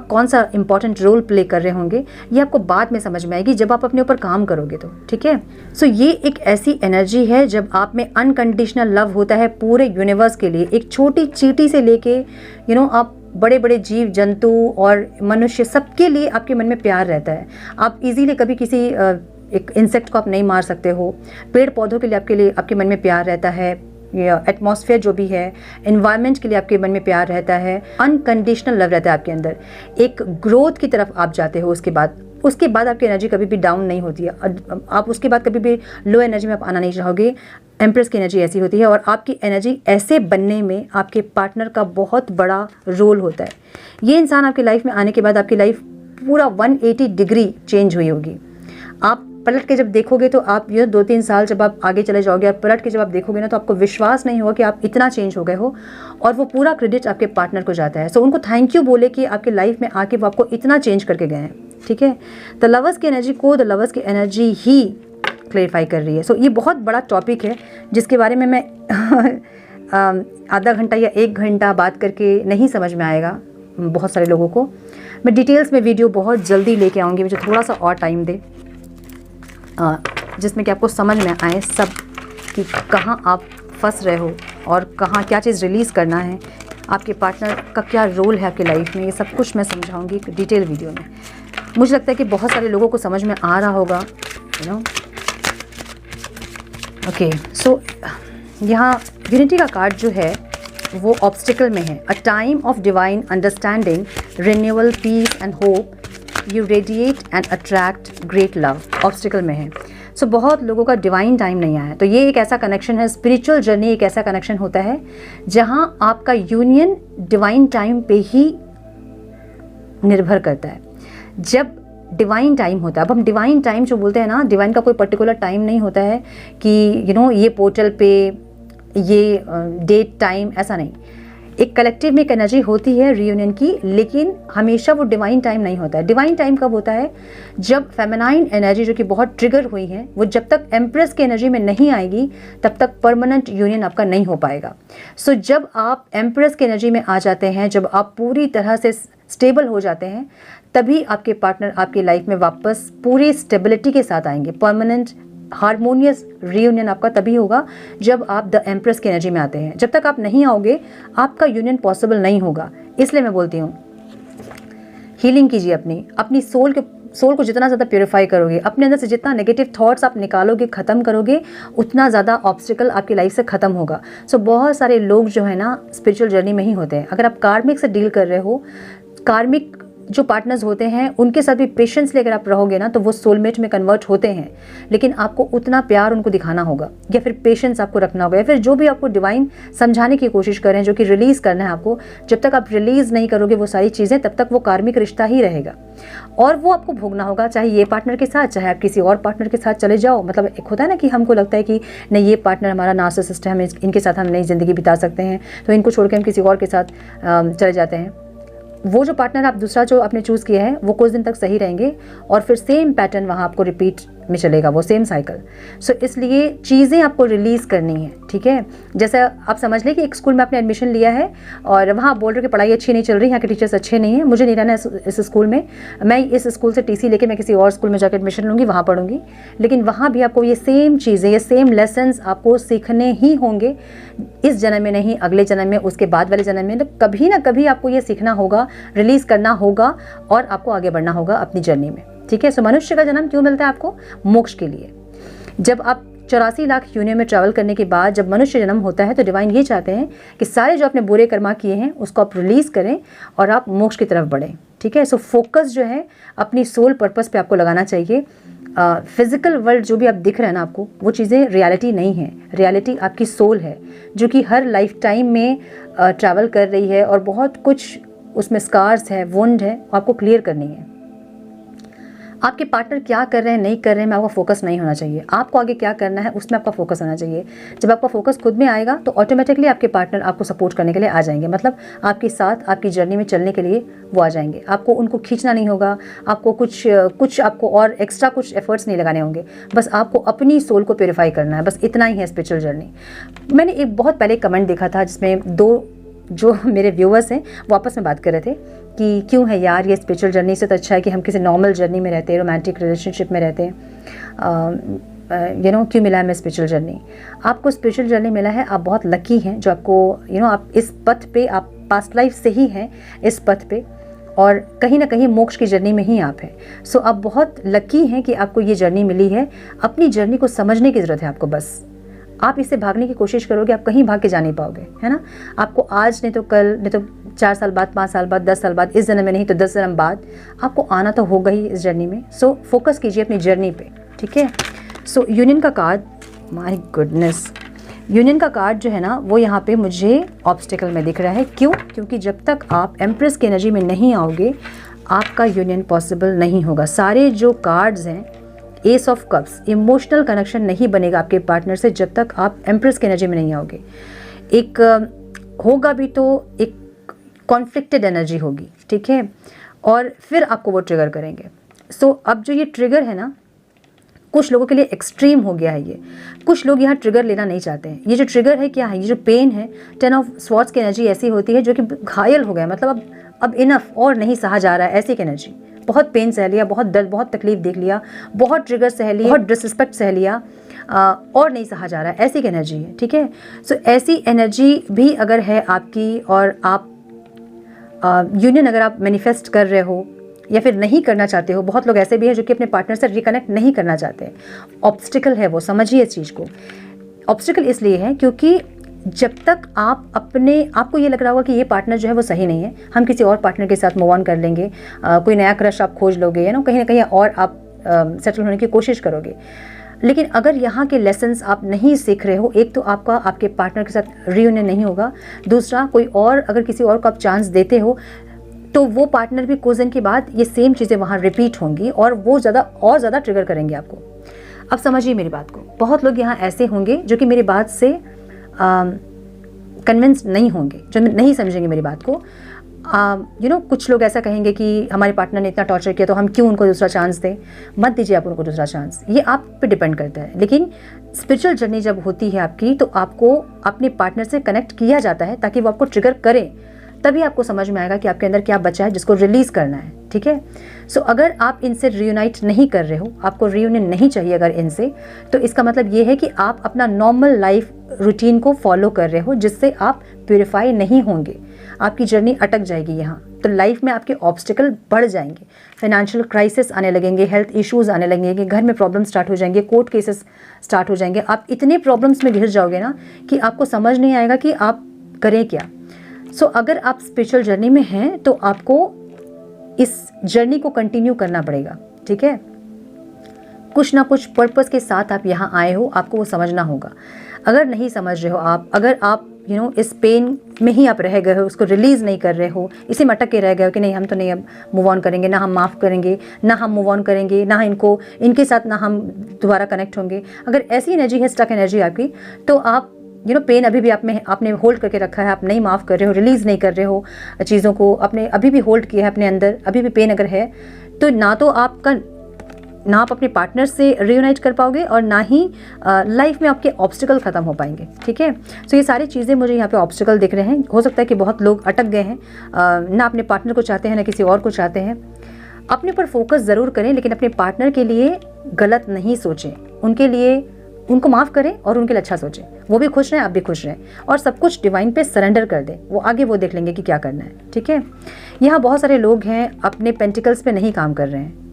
Speaker 1: कौन सा इंपॉर्टेंट रोल प्ले कर रहे होंगे, ये आपको बाद में समझ में आएगी जब आप अपने ऊपर काम करोगे तो, ठीक है। ये एक ऐसी एनर्जी है जब आप में अनकंडीशनल लव होता है पूरे यूनिवर्स के लिए। एक छोटी चींटी से लेके आप बड़े बड़े जीव जंतु और मनुष्य, सबके लिए आपके मन में प्यार रहता है। आप इजीली कभी किसी एक इंसेक्ट को आप नहीं मार सकते हो। पेड़ पौधों के लिए आपके मन में प्यार रहता है। एटमॉस्फेयर जो भी है, एनवायरनमेंट के लिए आपके मन में प्यार रहता है। अनकंडीशनल लव रहता है आपके अंदर। एक ग्रोथ की तरफ आप जाते हो। उसके बाद आपकी एनर्जी कभी भी डाउन नहीं होती है। आप उसके बाद कभी भी लो एनर्जी में आप आना नहीं चाहोगे। एम्प्रेस की एनर्जी ऐसी होती है, और आपकी एनर्जी ऐसे बनने में आपके पार्टनर का बहुत बड़ा रोल होता है। ये इंसान आपकी लाइफ में आने के बाद आपकी लाइफ पूरा 180 डिग्री चेंज हुई होगी। आप पलट के जब देखोगे तो आप ये 2-3 साल जब आप आगे चले जाओगे और पलट के जब आप देखोगे ना तो आपको विश्वास नहीं होगा कि आप इतना चेंज हो गए हो, और वो पूरा क्रेडिट आपके पार्टनर को जाता है। सो उनको थैंक यू बोले कि आपके लाइफ में आके वो आपको इतना चेंज करके गए हैं, ठीक है। द लवर्स की एनर्जी को द लवर्स की एनर्जी ही क्लेरिफाई कर रही है। सो ये बहुत बड़ा टॉपिक है जिसके बारे में मैं आधा घंटा या 1 घंटा बात करके नहीं समझ में आएगा बहुत सारे लोगों को। मैं डिटेल्स में वीडियो बहुत जल्दी लेके आऊँगी, मुझे थोड़ा सा और टाइम दे, जिसमें कि आपको समझ में आए सब कि कहाँ आप फंस रहे हो और कहाँ क्या चीज़ रिलीज़ करना है, आपके पार्टनर का क्या रोल है आपकी लाइफ में, ये सब कुछ मैं समझाऊंगी एक डिटेल वीडियो में। मुझे लगता है कि बहुत सारे लोगों को समझ में आ रहा होगा, यू नो। ओके, सो यहाँ यूनिटी का कार्ड जो है वो ऑब्स्टिकल में है। A time of divine understanding, renewal, peace and hope, you radiate and attract great love, obstacle में है। सो बहुत लोगों का डिवाइन टाइम नहीं आया है। तो ये एक ऐसा कनेक्शन है, स्पिरिचुअल जर्नी एक ऐसा कनेक्शन होता है जहाँ आपका यूनियन डिवाइन टाइम पे ही निर्भर करता है। जब डिवाइन टाइम होता है, अब हम डिवाइन टाइम जो बोलते हैं ना, डिवाइन का कोई पर्टिकुलर टाइम नहीं होता है कि यू नो ये पोर्टल पे ये डेट टाइम, ऐसा नहीं। एक कलेक्टिव में एक एनर्जी होती है रीयूनियन की, लेकिन हमेशा वो डिवाइन टाइम नहीं होता है। डिवाइन टाइम कब होता है? जब फेमिनाइन एनर्जी जो कि बहुत ट्रिगर हुई है वो जब तक एम्प्रेस की एनर्जी में नहीं आएगी तब तक परमानेंट यूनियन आपका नहीं हो पाएगा। सो जब आप एम्प्रेस की एनर्जी में आ जाते हैं, जब आप पूरी तरह से स्टेबल हो जाते हैं, तभी आपके पार्टनर आपकी लाइफ में वापस पूरी स्टेबिलिटी के साथ आएंगे। परमानेंट हार्मोनियस रीयूनियन आपका तभी होगा जब आप द एम्प्रेस की एनर्जी में आते हैं। जब तक आप नहीं आओगे आपका यूनियन पॉसिबल नहीं होगा। इसलिए मैं बोलती हूँ हीलिंग कीजिए अपनी सोल को जितना ज़्यादा प्योरीफाई करोगे, अपने अंदर से जितना नेगेटिव थॉट्स आप निकालोगे, ख़त्म करोगे, उतना ज़्यादा ऑब्स्टिकल आपकी लाइफ से ख़त्म होगा। सो बहुत सारे लोग जो है ना स्पिरिचुअल जर्नी में ही होते हैं। अगर आप कार्मिक से डील कर रहे हो, कार्मिक जो पार्टनर्स होते हैं उनके साथ भी पेशेंस लेकर आप रहोगे ना तो वो सोलमेट में कन्वर्ट होते हैं, लेकिन आपको उतना प्यार उनको दिखाना होगा या फिर पेशेंस आपको रखना होगा, या फिर जो भी आपको डिवाइन समझाने की कोशिश कर रहे हैं जो कि रिलीज़ करना है आपको, जब तक आप रिलीज़ नहीं करोगे वो सारी चीज़ें तब तक वो कार्मिक रिश्ता ही रहेगा और वो आपको भोगना होगा, चाहे ये पार्टनर के साथ, चाहे आप किसी और पार्टनर के साथ चले जाओ। मतलब एक होता है ना कि हमको लगता है कि नहीं ये पार्टनर हमारा नार्सिसिस्ट है, हम इनके साथ हम नई ज़िंदगी बिता सकते हैं, तो इनको छोड़ के हम किसी और के साथ चले जाते हैं। वो जो पार्टनर आप दूसरा जो आपने चूज़ किया है वो कुछ दिन तक सही रहेंगे और फिर सेम पैटर्न वहाँ आपको रिपीट में चलेगा, वो सेम साइकिल। सो इसलिए चीज़ें आपको रिलीज़ करनी है, ठीक है। जैसे आप समझ लें कि एक स्कूल में आपने एडमिशन लिया है और वहाँ आप बोल रहे हो कि पढ़ाई अच्छी नहीं चल रही, यहाँ के टीचर्स अच्छे नहीं हैं, मुझे नहीं रहना इस स्कूल में, मैं इस स्कूल से टीसी लेके मैं किसी और स्कूल में जाकर एडमिशन लूँगी, वहाँ पढ़ूँगी। लेकिन वहाँ भी आपको ये सेम चीज़ें, ये सेम लेसन्स आपको सीखने ही होंगे, इस जन्म में नहीं, अगले जन्म में, उसके बाद वाले जन्म में। तो कभी ना कभी आपको ये सीखना होगा, रिलीज़ करना होगा और आपको आगे बढ़ना होगा अपनी जर्नी में, ठीक है। सो मनुष्य का जन्म क्यों मिलता है आपको? मोक्ष के लिए। जब आप 84 लाख यूनियन में ट्रैवल करने के बाद जब मनुष्य जन्म होता है तो डिवाइन ये चाहते हैं कि सारे जो आपने बुरे कर्मा किए हैं उसको आप रिलीज़ करें और आप मोक्ष की तरफ बढ़ें, ठीक है। सो फोकस जो है अपनी सोल पर्पस पे आपको लगाना चाहिए। फिज़िकल वर्ल्ड जो भी आप दिख रहे हैं ना आपको, वो चीज़ें रियलिटी नहीं है। रियलिटी आपकी सोल है जो कि हर लाइफ टाइम में ट्रैवल कर रही है और बहुत कुछ उसमें स्कार्स है, वुंड है, आपको क्लियर करनी है। आपके पार्टनर क्या कर रहे हैं नहीं कर रहे हैं में आपका फोकस नहीं होना चाहिए। आपको आगे क्या करना है उसमें आपका फोकस होना चाहिए। जब आपका फोकस खुद में आएगा तो ऑटोमेटिकली आपके पार्टनर आपको सपोर्ट करने के लिए आ जाएंगे, मतलब आपके साथ आपकी जर्नी में चलने के लिए वो आ जाएंगे। आपको उनको खींचना नहीं होगा, आपको कुछ आपको और एक्स्ट्रा कुछ एफर्ट्स नहीं लगाने होंगे, बस आपको अपनी सोल को प्योरीफाई करना है, बस इतना ही है स्पिरिचुअल जर्नी। मैंने एक बहुत पहले कमेंट देखा था जिसमें 2 जो मेरे व्यूअर्स हैं वो आपस में बात कर रहे थे कि क्यों है यार ये स्पिरिचुअल जर्नी से तो अच्छा है कि हम किसी नॉर्मल जर्नी में रहते हैं, रोमांटिक रिलेशनशिप में रहते हैं, यू नो क्यों मिला है हमें स्पिरिचुअल जर्नी। आपको स्पिरिचुअल जर्नी मिला है, आप बहुत लकी हैं जो आपको यू नो आप इस पथ पे, आप पास्ट लाइफ से ही हैं इस पथ पे और कहीं ना कहीं मोक्ष की जर्नी में ही आप हैं। सो आप बहुत लकी हैं कि आपको ये जर्नी मिली है। अपनी जर्नी को समझने की ज़रूरत है आपको, बस आप इससे भागने की कोशिश करोगे आप कहीं भाग के जा नहीं पाओगे, है ना। आपको आज नहीं तो कल, नहीं तो 4 साल बाद, 5 साल बाद, 10 साल बाद, इस जन्म में नहीं तो 10 जन्म बाद आपको आना तो होगा ही इस जर्नी में। सो फोकस कीजिए अपनी जर्नी पे, ठीक है। सो यूनियन का कार्ड, माय गुडनेस, यूनियन का कार्ड जो है ना वो यहाँ पे मुझे ऑब्स्टिकल में दिख रहा है। क्यों? क्योंकि जब तक आप एम्प्रेस की एनर्जी में नहीं आओगे आपका यूनियन पॉसिबल नहीं होगा। सारे जो कार्ड्स हैं, S of cups, emotional connection नहीं बनेगा आपके पार्टनर से जब तक आप एम्प्रेस की एनर्जी में नहीं आओगे। एक होगा भी तो एक कॉन्फ्लिक्टेड एनर्जी होगी, ठीक है, और फिर आपको वो ट्रिगर करेंगे। सो अब जो ये ट्रिगर है ना, कुछ लोगों के लिए एक्सट्रीम हो गया है ये। कुछ लोग यहाँ ट्रिगर लेना नहीं चाहते हैं। ये जो ट्रिगर है क्या है, ये जो पेन है, 10 ऑफ स्वॉर्ड्स की एनर्जी ऐसी होती है जो कि घायल हो गया, मतलब अब इनफ और नहीं सहा जा रहा है, ऐसी की एनर्जी। बहुत पेन सह लिया, बहुत दर्द, बहुत तकलीफ देख लिया, बहुत ट्रिगर सह लिया, बहुत डिसरिस्पेक्ट सह लिया, और नहीं सहा जा रहा है, ऐसी की एनर्जी है, ठीक है। सो ऐसी एनर्जी भी अगर है आपकी, और आप यूनियन अगर आप मैनिफेस्ट कर रहे हो या फिर नहीं करना चाहते हो, बहुत लोग ऐसे भी हैं जो कि अपने पार्टनर से रिकनेक्ट नहीं करना चाहते। ऑब्स्टिकल है वो, समझिए इस चीज़ को। ऑब्स्टिकल इसलिए है क्योंकि जब तक आप आपको ये लग रहा होगा कि ये पार्टनर जो है वो सही नहीं है, हम किसी और पार्टनर के साथ मूव ऑन कर लेंगे, कोई नया क्रश आप खोज लोगे, ना कहीं और आप सेटल होने की कोशिश करोगे। लेकिन अगर यहाँ के लेसन्स आप नहीं सीख रहे हो, एक तो आपके पार्टनर के साथ रीयूनियन नहीं होगा, दूसरा कोई और अगर किसी और को आप चांस देते हो तो वो पार्टनर भी कुछ दिन के बाद ये सेम चीज़ें वहाँ रिपीट होंगी और वो ज़्यादा ट्रिगर करेंगे आपको। अब समझिए मेरी बात को। बहुत लोग यहाँ ऐसे होंगे जो कि मेरी बात से कन्विंस नहीं होंगे, जो नहीं समझेंगे मेरी बात को। कुछ लोग ऐसा कहेंगे कि हमारे पार्टनर ने इतना टॉर्चर किया तो हम क्यों उनको दूसरा चांस दें। मत दीजिए आप उनको दूसरा चांस, ये आप पे डिपेंड करता है। लेकिन स्पिरिचुअल जर्नी जब होती है आपकी, तो आपको अपने पार्टनर से कनेक्ट किया जाता है ताकि वो आपको ट्रिगर करें, तभी आपको समझ में आएगा कि आपके अंदर क्या बचा है जिसको रिलीज़ करना है, ठीक है। सो अगर आप इनसे रियूनाइट नहीं कर रहे हो, आपको रियूनियन नहीं चाहिए अगर इनसे, तो इसका मतलब ये है कि आप अपना नॉर्मल लाइफ रूटीन को फॉलो कर रहे हो, जिससे आप प्यूरिफाई नहीं होंगे। आपकी जर्नी अटक जाएगी यहाँ, तो लाइफ में आपके ऑब्स्टिकल बढ़ जाएंगे, फाइनेंशियल क्राइसिस आने लगेंगे, हेल्थ इश्यूज़ आने लगेंगे, घर में प्रॉब्लम स्टार्ट हो जाएंगे, कोर्ट केसेस स्टार्ट हो जाएंगे। आप इतने प्रॉब्लम्स में घिर जाओगे ना कि आपको समझ नहीं आएगा कि आप करें क्या। सो अगर आप स्पिरिचुअल जर्नी में हैं तो आपको इस जर्नी को कंटिन्यू करना पड़ेगा, ठीक है। कुछ ना कुछ पर्पस के साथ आप यहाँ आए हो, आपको वो समझना होगा। अगर नहीं समझ रहे हो आप, अगर आप इस पेन में ही आप रह गए हो, उसको रिलीज़ नहीं कर रहे हो, इसी में अटक के रह गए हो कि नहीं हम तो नहीं अब मूव ऑन करेंगे, ना हम माफ़ करेंगे, ना हम मूव ऑन करेंगे, ना इनके साथ ना हम दोबारा कनेक्ट होंगे। अगर ऐसी एनर्जी है, स्टक एनर्जी आपकी, तो आप पेन अभी भी आपने होल्ड करके रखा है, आप नहीं माफ़ कर रहे हो, रिलीज़ नहीं कर रहे हो चीज़ों को, आपने अभी भी होल्ड किया है अपने अंदर, अभी भी पेन अगर है, तो ना आप अपने पार्टनर से रियूनाइट कर पाओगे और ना ही लाइफ में आपके ऑब्स्टिकल ख़त्म हो पाएंगे, ठीक है। सो ये सारी चीज़ें मुझे यहाँ पे ऑब्स्टिकल दिख रहे हैं। हो सकता है कि बहुत लोग अटक गए हैं, ना अपने पार्टनर को चाहते हैं ना किसी और को चाहते हैं। अपने पर फोकस ज़रूर करें, लेकिन अपने पार्टनर के लिए गलत नहीं सोचें, उनको माफ़ करें और उनके लिए अच्छा सोचें। वो भी खुश रहें, आप भी खुश रहें, और सब कुछ डिवाइन पे सरेंडर कर दें। वो आगे वो देख लेंगे कि क्या करना है, ठीक है। यहाँ बहुत सारे लोग हैं अपने पेंटिकल्स पे नहीं काम कर रहे हैं,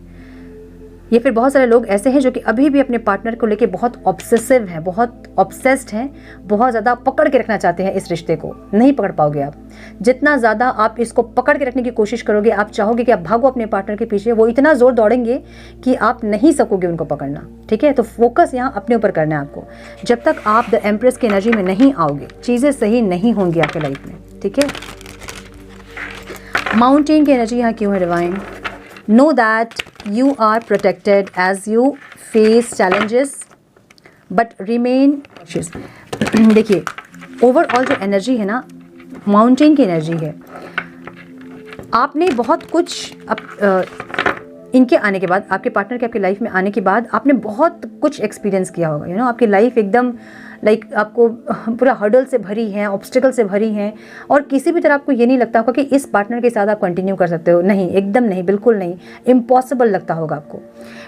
Speaker 1: या फिर बहुत सारे लोग ऐसे हैं जो कि अभी भी अपने पार्टनर को लेके बहुत ऑब्सेसिव हैं, बहुत ऑब्सेस्ड हैं, बहुत ज़्यादा पकड़ के रखना चाहते हैं इस रिश्ते को। नहीं पकड़ पाओगे आप। जितना ज़्यादा आप इसको पकड़ के रखने की कोशिश करोगे, आप चाहोगे कि आप भागो अपने पार्टनर के पीछे, वो इतना ज़ोर दौड़ेंगे कि आप नहीं सकोगे उनको पकड़ना, ठीक है। तो फोकस यहाँ अपने ऊपर करना है आपको। जब तक आप द एम्प्रेस की एनर्जी में नहीं आओगे, चीज़ें सही नहीं होंगी आपके लाइफ में, ठीक है। माउंटेन की एनर्जी यहाँ क्यों है divine? Know that you are protected as you face challenges, but remain cautious. देखिए, ओवरऑल जो एनर्जी है ना, माउंटेन की एनर्जी है। आपने बहुत कुछ इनके आने के बाद, आपके पार्टनर के आपकी लाइफ में आने के बाद आपने बहुत कुछ एक्सपीरियंस किया होगा। आपकी लाइफ एकदम आपको पूरा हर्डल से भरी है, ऑब्स्टिकल से भरी है, और किसी भी तरह आपको ये नहीं लगता होगा कि इस पार्टनर के साथ आप कंटिन्यू कर सकते हो। नहीं, एकदम नहीं, बिल्कुल नहीं, इम्पॉसिबल लगता होगा आपको।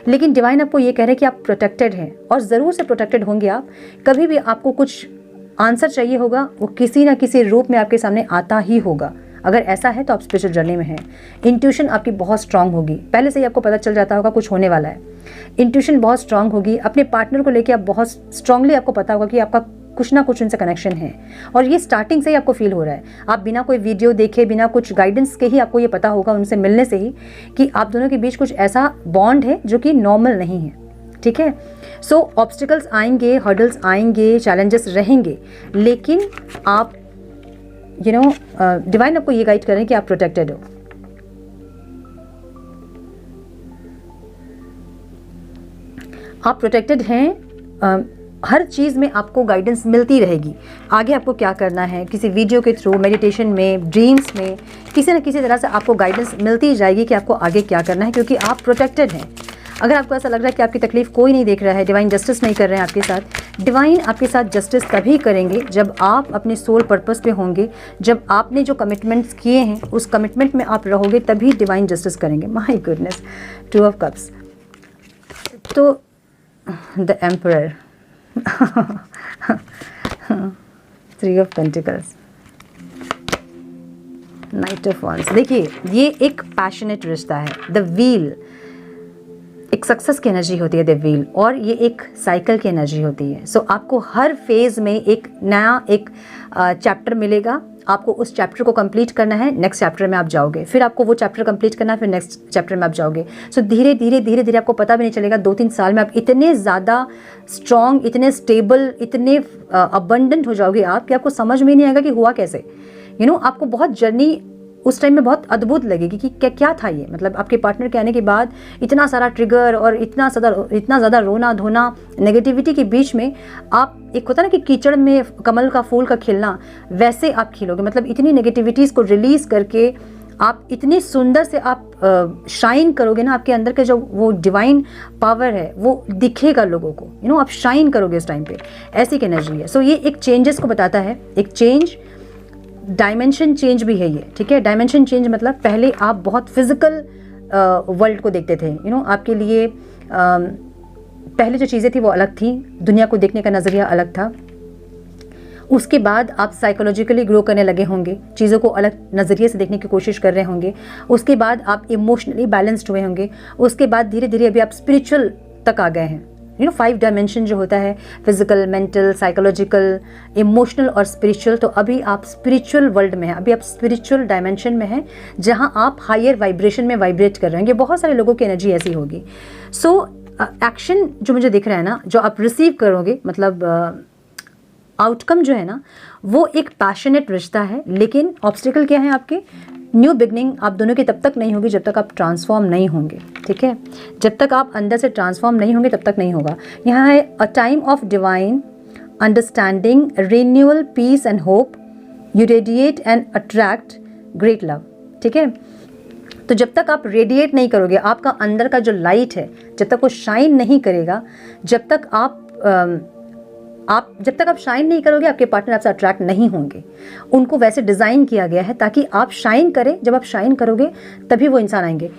Speaker 1: लेकिन डिवाइन आपको ये कह रहे हैं कि आप प्रोटेक्टेड हैं, और ज़रूर से प्रोटेक्टेड होंगे आप। कभी भी आपको कुछ आंसर चाहिए होगा, वो किसी ना किसी रूप में आपके सामने आता ही होगा। अगर ऐसा है तो आप स्पिरिचुअल जर्नी में हैं। इंट्यूशन आपकी बहुत स्ट्रांग होगी, पहले से ही आपको पता चल जाता होगा कुछ होने वाला है। इंट्यूशन बहुत स्ट्रांग होगी। अपने पार्टनर को लेके आप बहुत स्ट्रांगली, आपको पता होगा कि आपका कुछ ना कुछ उनसे कनेक्शन है, और ये स्टार्टिंग से ही आपको फील हो रहा है। आप बिना कोई वीडियो देखे, बिना कुछ गाइडेंस के ही आपको ये पता होगा उनसे मिलने से ही कि आप दोनों के बीच कुछ ऐसा बॉन्ड है जो कि नॉर्मल नहीं है, ठीक है। सो ऑब्स्टिकल्स आएंगे, हर्डल्स आएंगे, चैलेंजेस रहेंगे, लेकिन आप डिवाइन आपको ये गाइड करें कि आप प्रोटेक्टेड हो। आप प्रोटेक्टेड हैं, हर चीज़ में आपको गाइडेंस मिलती रहेगी। आगे आपको क्या करना है, किसी वीडियो के थ्रू, मेडिटेशन में, ड्रीम्स में, किसी न किसी तरह से आपको गाइडेंस मिलती जाएगी कि आपको आगे क्या करना है, क्योंकि आप प्रोटेक्टेड हैं। अगर आपको ऐसा लग रहा है कि आपकी तकलीफ कोई नहीं देख रहा है, डिवाइन जस्टिस नहीं कर रहे हैं आपके साथ, डिवाइन आपके साथ जस्टिस तभी करेंगे जब आप अपने सोल पर्पस पे होंगे, जब आपने जो कमिटमेंट्स किए हैं उस कमिटमेंट में आप रहोगे, तभी डिवाइन जस्टिस करेंगे। माय गुडनेस, 2 ऑफ कप्स, तो the emperor, 3 of pentacles, night of wands. देखिए ये एक पैशनेट रिश्ता है। द व्हील एक सक्सेस की एनर्जी होती है, द व्हील, और ये एक साइकिल की एनर्जी होती है। सो आपको हर फेज़ में एक नया एक चैप्टर मिलेगा, आपको उस चैप्टर को कंप्लीट करना है, नेक्स्ट चैप्टर में आप जाओगे, फिर आपको वो चैप्टर कंप्लीट करना है, फिर नेक्स्ट चैप्टर में आप जाओगे। सो धीरे धीरे धीरे धीरे आपको पता भी नहीं चलेगा, 2-3 साल में आप इतने ज़्यादा स्ट्रॉन्ग, इतने स्टेबल, इतने अबंडेंट हो जाओगे आप कि आपको समझ में नहीं आएगा कि हुआ कैसे। आपको बहुत जर्नी उस टाइम में बहुत अद्भुत लगेगी कि क्या था ये, मतलब आपके पार्टनर के आने के बाद इतना सारा ट्रिगर और इतना ज़्यादा रोना धोना, नेगेटिविटी के बीच में आप, एक होता ना कि कीचड़ में कमल का फूल का खिलना, वैसे आप खिलोगे। मतलब इतनी नेगेटिविटीज़ को रिलीज़ करके आप इतनी सुंदर से आप शाइन करोगे ना, आपके अंदर के जो वो डिवाइन पावर है वो दिखेगा लोगों को। आप शाइन करोगे इस टाइम पे, ऐसी एक एनर्जी है। सो ये एक चेंजेस को बताता है, एक चेंज, डायमेंशन चेंज भी है ये, ठीक है। डायमेंशन चेंज मतलब पहले आप बहुत फिजिकल वर्ल्ड को देखते थे, आपके लिए पहले जो चीज़ें थी वो अलग थी, दुनिया को देखने का नज़रिया अलग था। उसके बाद आप साइकोलॉजिकली ग्रो करने लगे होंगे, चीज़ों को अलग नज़रिए से देखने की कोशिश कर रहे होंगे। उसके बाद आप इमोशनली बैलेंस्ड हुए होंगे। उसके बाद धीरे धीरे अभी आप स्पिरिचुअल तक आ गए हैं। 5 डायमेंशन जो होता है, फिजिकल, मेंटल, साइकोलॉजिकल, इमोशनल और स्पिरिचुअल, तो अभी आप स्पिरिचुअल वर्ल्ड में हैं, अभी आप स्पिरिचुअल डायमेंशन में हैं, जहां आप हायर वाइब्रेशन में वाइब्रेट कर रहे हैं। ये बहुत सारे लोगों की एनर्जी ऐसी होगी। सो एक्शन जो मुझे दिख रहा है ना, जो आप रिसीव करोगे, मतलब आउटकम जो है ना, वो एक पैशनेट रिश्ता है। लेकिन ऑब्स्टिकल क्या है आपके, न्यू बिगनिंग आप दोनों की तब तक नहीं होगी जब तक आप ट्रांसफॉर्म नहीं होंगे, ठीक है। जब तक आप अंदर से ट्रांसफॉर्म नहीं होंगे तब तक नहीं होगा। यहाँ है a time of divine understanding, renewal, peace and hope, you radiate and attract great love, ठीक है। तो जब तक आप रेडिएट नहीं करोगे, आपका अंदर का जो लाइट है जब तक वो शाइन नहीं करेगा, जब तक आप शाइन नहीं करोगे, आपके पार्टनर आपसे अट्रैक्ट नहीं होंगे। उनको वैसे डिज़ाइन किया गया है ताकि आप शाइन करें। जब आप शाइन करोगे तभी वो इंसान आएंगे।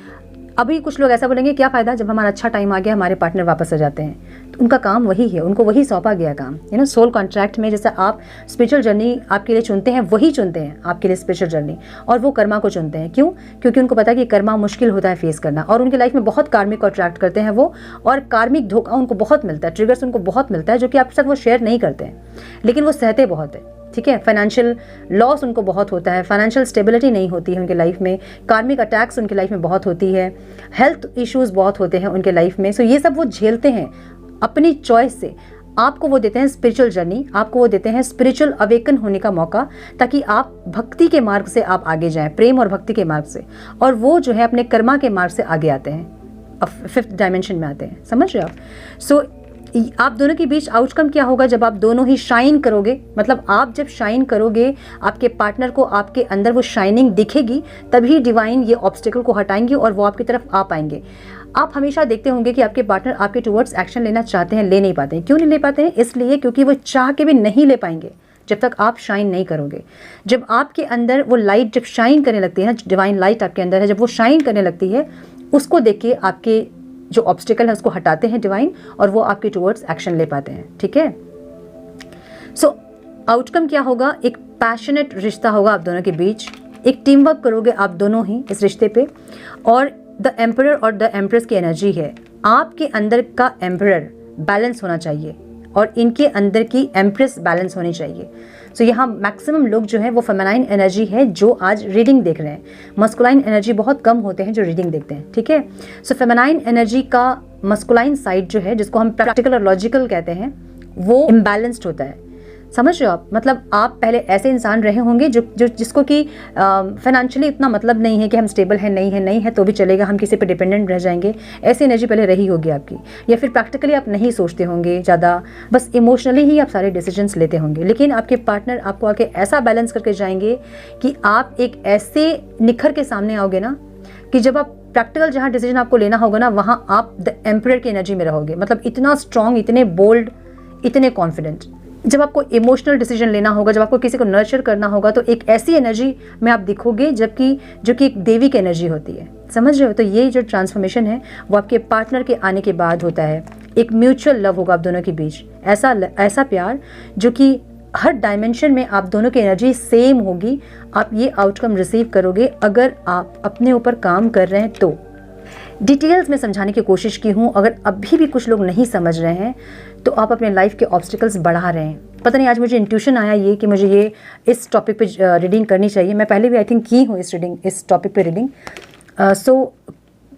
Speaker 1: अभी कुछ लोग ऐसा बोलेंगे, क्या फ़ायदा, जब हमारा अच्छा टाइम आ गया हमारे पार्टनर वापस आ जाते हैं। तो उनका काम वही है, उनको वही सौंपा गया काम। सोल कॉन्ट्रैक्ट में जैसे आप स्पिरिचुअल जर्नी आपके लिए चुनते हैं, वही चुनते हैं आपके लिए स्पिरिचुअल जर्नी, और वो कर्मा को चुनते हैं। क्यों? क्योंकि उनको पता है कि कर्मा मुश्किल होता है फेस करना, और उनकी लाइफ में बहुत कार्मिक को अट्रैक्ट करते हैं वो, और कार्मिक धोखा उनको बहुत मिलता है, ट्रिगर्स उनको बहुत मिलता है, जो कि आपके साथ वो शेयर नहीं करते हैं, लेकिन वो सहते बहुत है, ठीक है। फाइनेंशियल लॉस उनको बहुत होता है, फाइनेंशियल स्टेबिलिटी नहीं होती है उनके लाइफ में, कार्मिक अटैक्स उनके लाइफ में बहुत होती है, हेल्थ इश्यूज बहुत होते हैं उनके लाइफ में। सो ये सब वो झेलते हैं अपनी चॉइस से। आपको वो देते हैं स्पिरिचुअल जर्नी, आपको वो देते हैं स्पिरिचुअल अवेकन होने का मौका, ताकि आप भक्ति के मार्ग से आप आगे जाएं, प्रेम और भक्ति के मार्ग से, और वो जो है अपने कर्मा के मार्ग से आगे आते हैं, अब 5th डायमेंशन में आते हैं। समझ रहे हो आप? सो आप दोनों के बीच आउटकम क्या होगा जब आप दोनों ही शाइन करोगे, मतलब आप जब शाइन करोगे, आपके पार्टनर को आपके अंदर वो शाइनिंग दिखेगी, तभी डिवाइन ये ऑब्स्टिकल को हटाएंगे और वो आपकी तरफ आ पाएंगे। आप हमेशा देखते होंगे कि आपके पार्टनर आपके टुवर्ड्स एक्शन लेना चाहते हैं, ले नहीं पाते हैं। क्यों नहीं ले पाते हैं? इसलिए क्योंकि वो चाह के भी नहीं ले पाएंगे जब तक आप शाइन नहीं करोगे। जब आपके अंदर वो लाइट जब शाइन करने लगती है ना, डिवाइन लाइट आपके अंदर है, जब वो शाइन करने लगती है, उसको देख के आपके जो ऑब्स्टिकल है उसको हटाते हैं डिवाइन, और वो आपके टुवर्ड्स एक्शन ले पाते हैं, ठीक है। सो आउटकम क्या होगा? एक पैशनेट रिश्ता होगा आप दोनों के बीच, एक टीम वर्क करोगे आप दोनों ही इस रिश्ते पे। और द एम्परर और द एम्प्रेस की एनर्जी है, आपके अंदर का एम्परर बैलेंस होना चाहिए और इनके अंदर की एम्प्रेस बैलेंस होनी चाहिए। सो यहाँ मैक्सिमम लोग जो है वो फेमिनाइन एनर्जी है जो आज रीडिंग देख रहे हैं, मस्कुलाइन एनर्जी बहुत कम होते हैं जो रीडिंग देखते हैं, ठीक है। सो फेमिनाइन एनर्जी का मस्कुलाइन साइड जो है, जिसको हम प्रैक्टिकल और लॉजिकल कहते हैं, वो इम्बैलेंस्ड होता है। समझ रहे हो आप? मतलब आप पहले ऐसे इंसान रहे होंगे जिसको कि फाइनेंशियली इतना मतलब नहीं है कि हम स्टेबल है नहीं है तो भी चलेगा, हम किसी पे डिपेंडेंट रह जाएंगे, ऐसी एनर्जी पहले रही होगी आपकी। या फिर प्रैक्टिकली आप नहीं सोचते होंगे ज़्यादा, बस इमोशनली ही आप सारे डिसीजंस लेते होंगे। लेकिन आपके पार्टनर आपको आके ऐसा बैलेंस करके जाएंगे कि आप एक ऐसे निखर के सामने आओगे ना कि जब आप प्रैक्टिकल जहाँ डिसीजन आपको लेना होगा ना, वहाँ आप द एम्परर की एनर्जी में रहोगे। मतलब इतना स्ट्रांग, इतने बोल्ड, इतने कॉन्फिडेंट। जब आपको इमोशनल डिसीजन लेना होगा, जब आपको किसी को नर्चर करना होगा, तो एक ऐसी एनर्जी में आप दिखोगे जबकि जो कि एक देवी की एनर्जी होती है। समझ रहे हो? तो ये जो ट्रांसफॉर्मेशन है वो आपके पार्टनर के आने के बाद होता है। एक म्यूचुअल लव होगा आप दोनों के बीच, ऐसा प्यार जो कि हर डायमेंशन में आप दोनों की एनर्जी सेम होगी। आप ये आउटकम रिसीव करोगे अगर आप अपने ऊपर काम कर रहे हैं तो। डिटेल्स में समझाने की कोशिश की हूँ, अगर अभी भी कुछ लोग नहीं समझ रहे हैं तो आप अपने लाइफ के ऑब्स्टिकल्स बढ़ा रहे हैं। पता नहीं आज मुझे इंट्यूशन आया ये कि मुझे ये इस टॉपिक पे रीडिंग करनी चाहिए। मैं पहले भी आई थिंक की हूँ इस टॉपिक पे रीडिंग। सो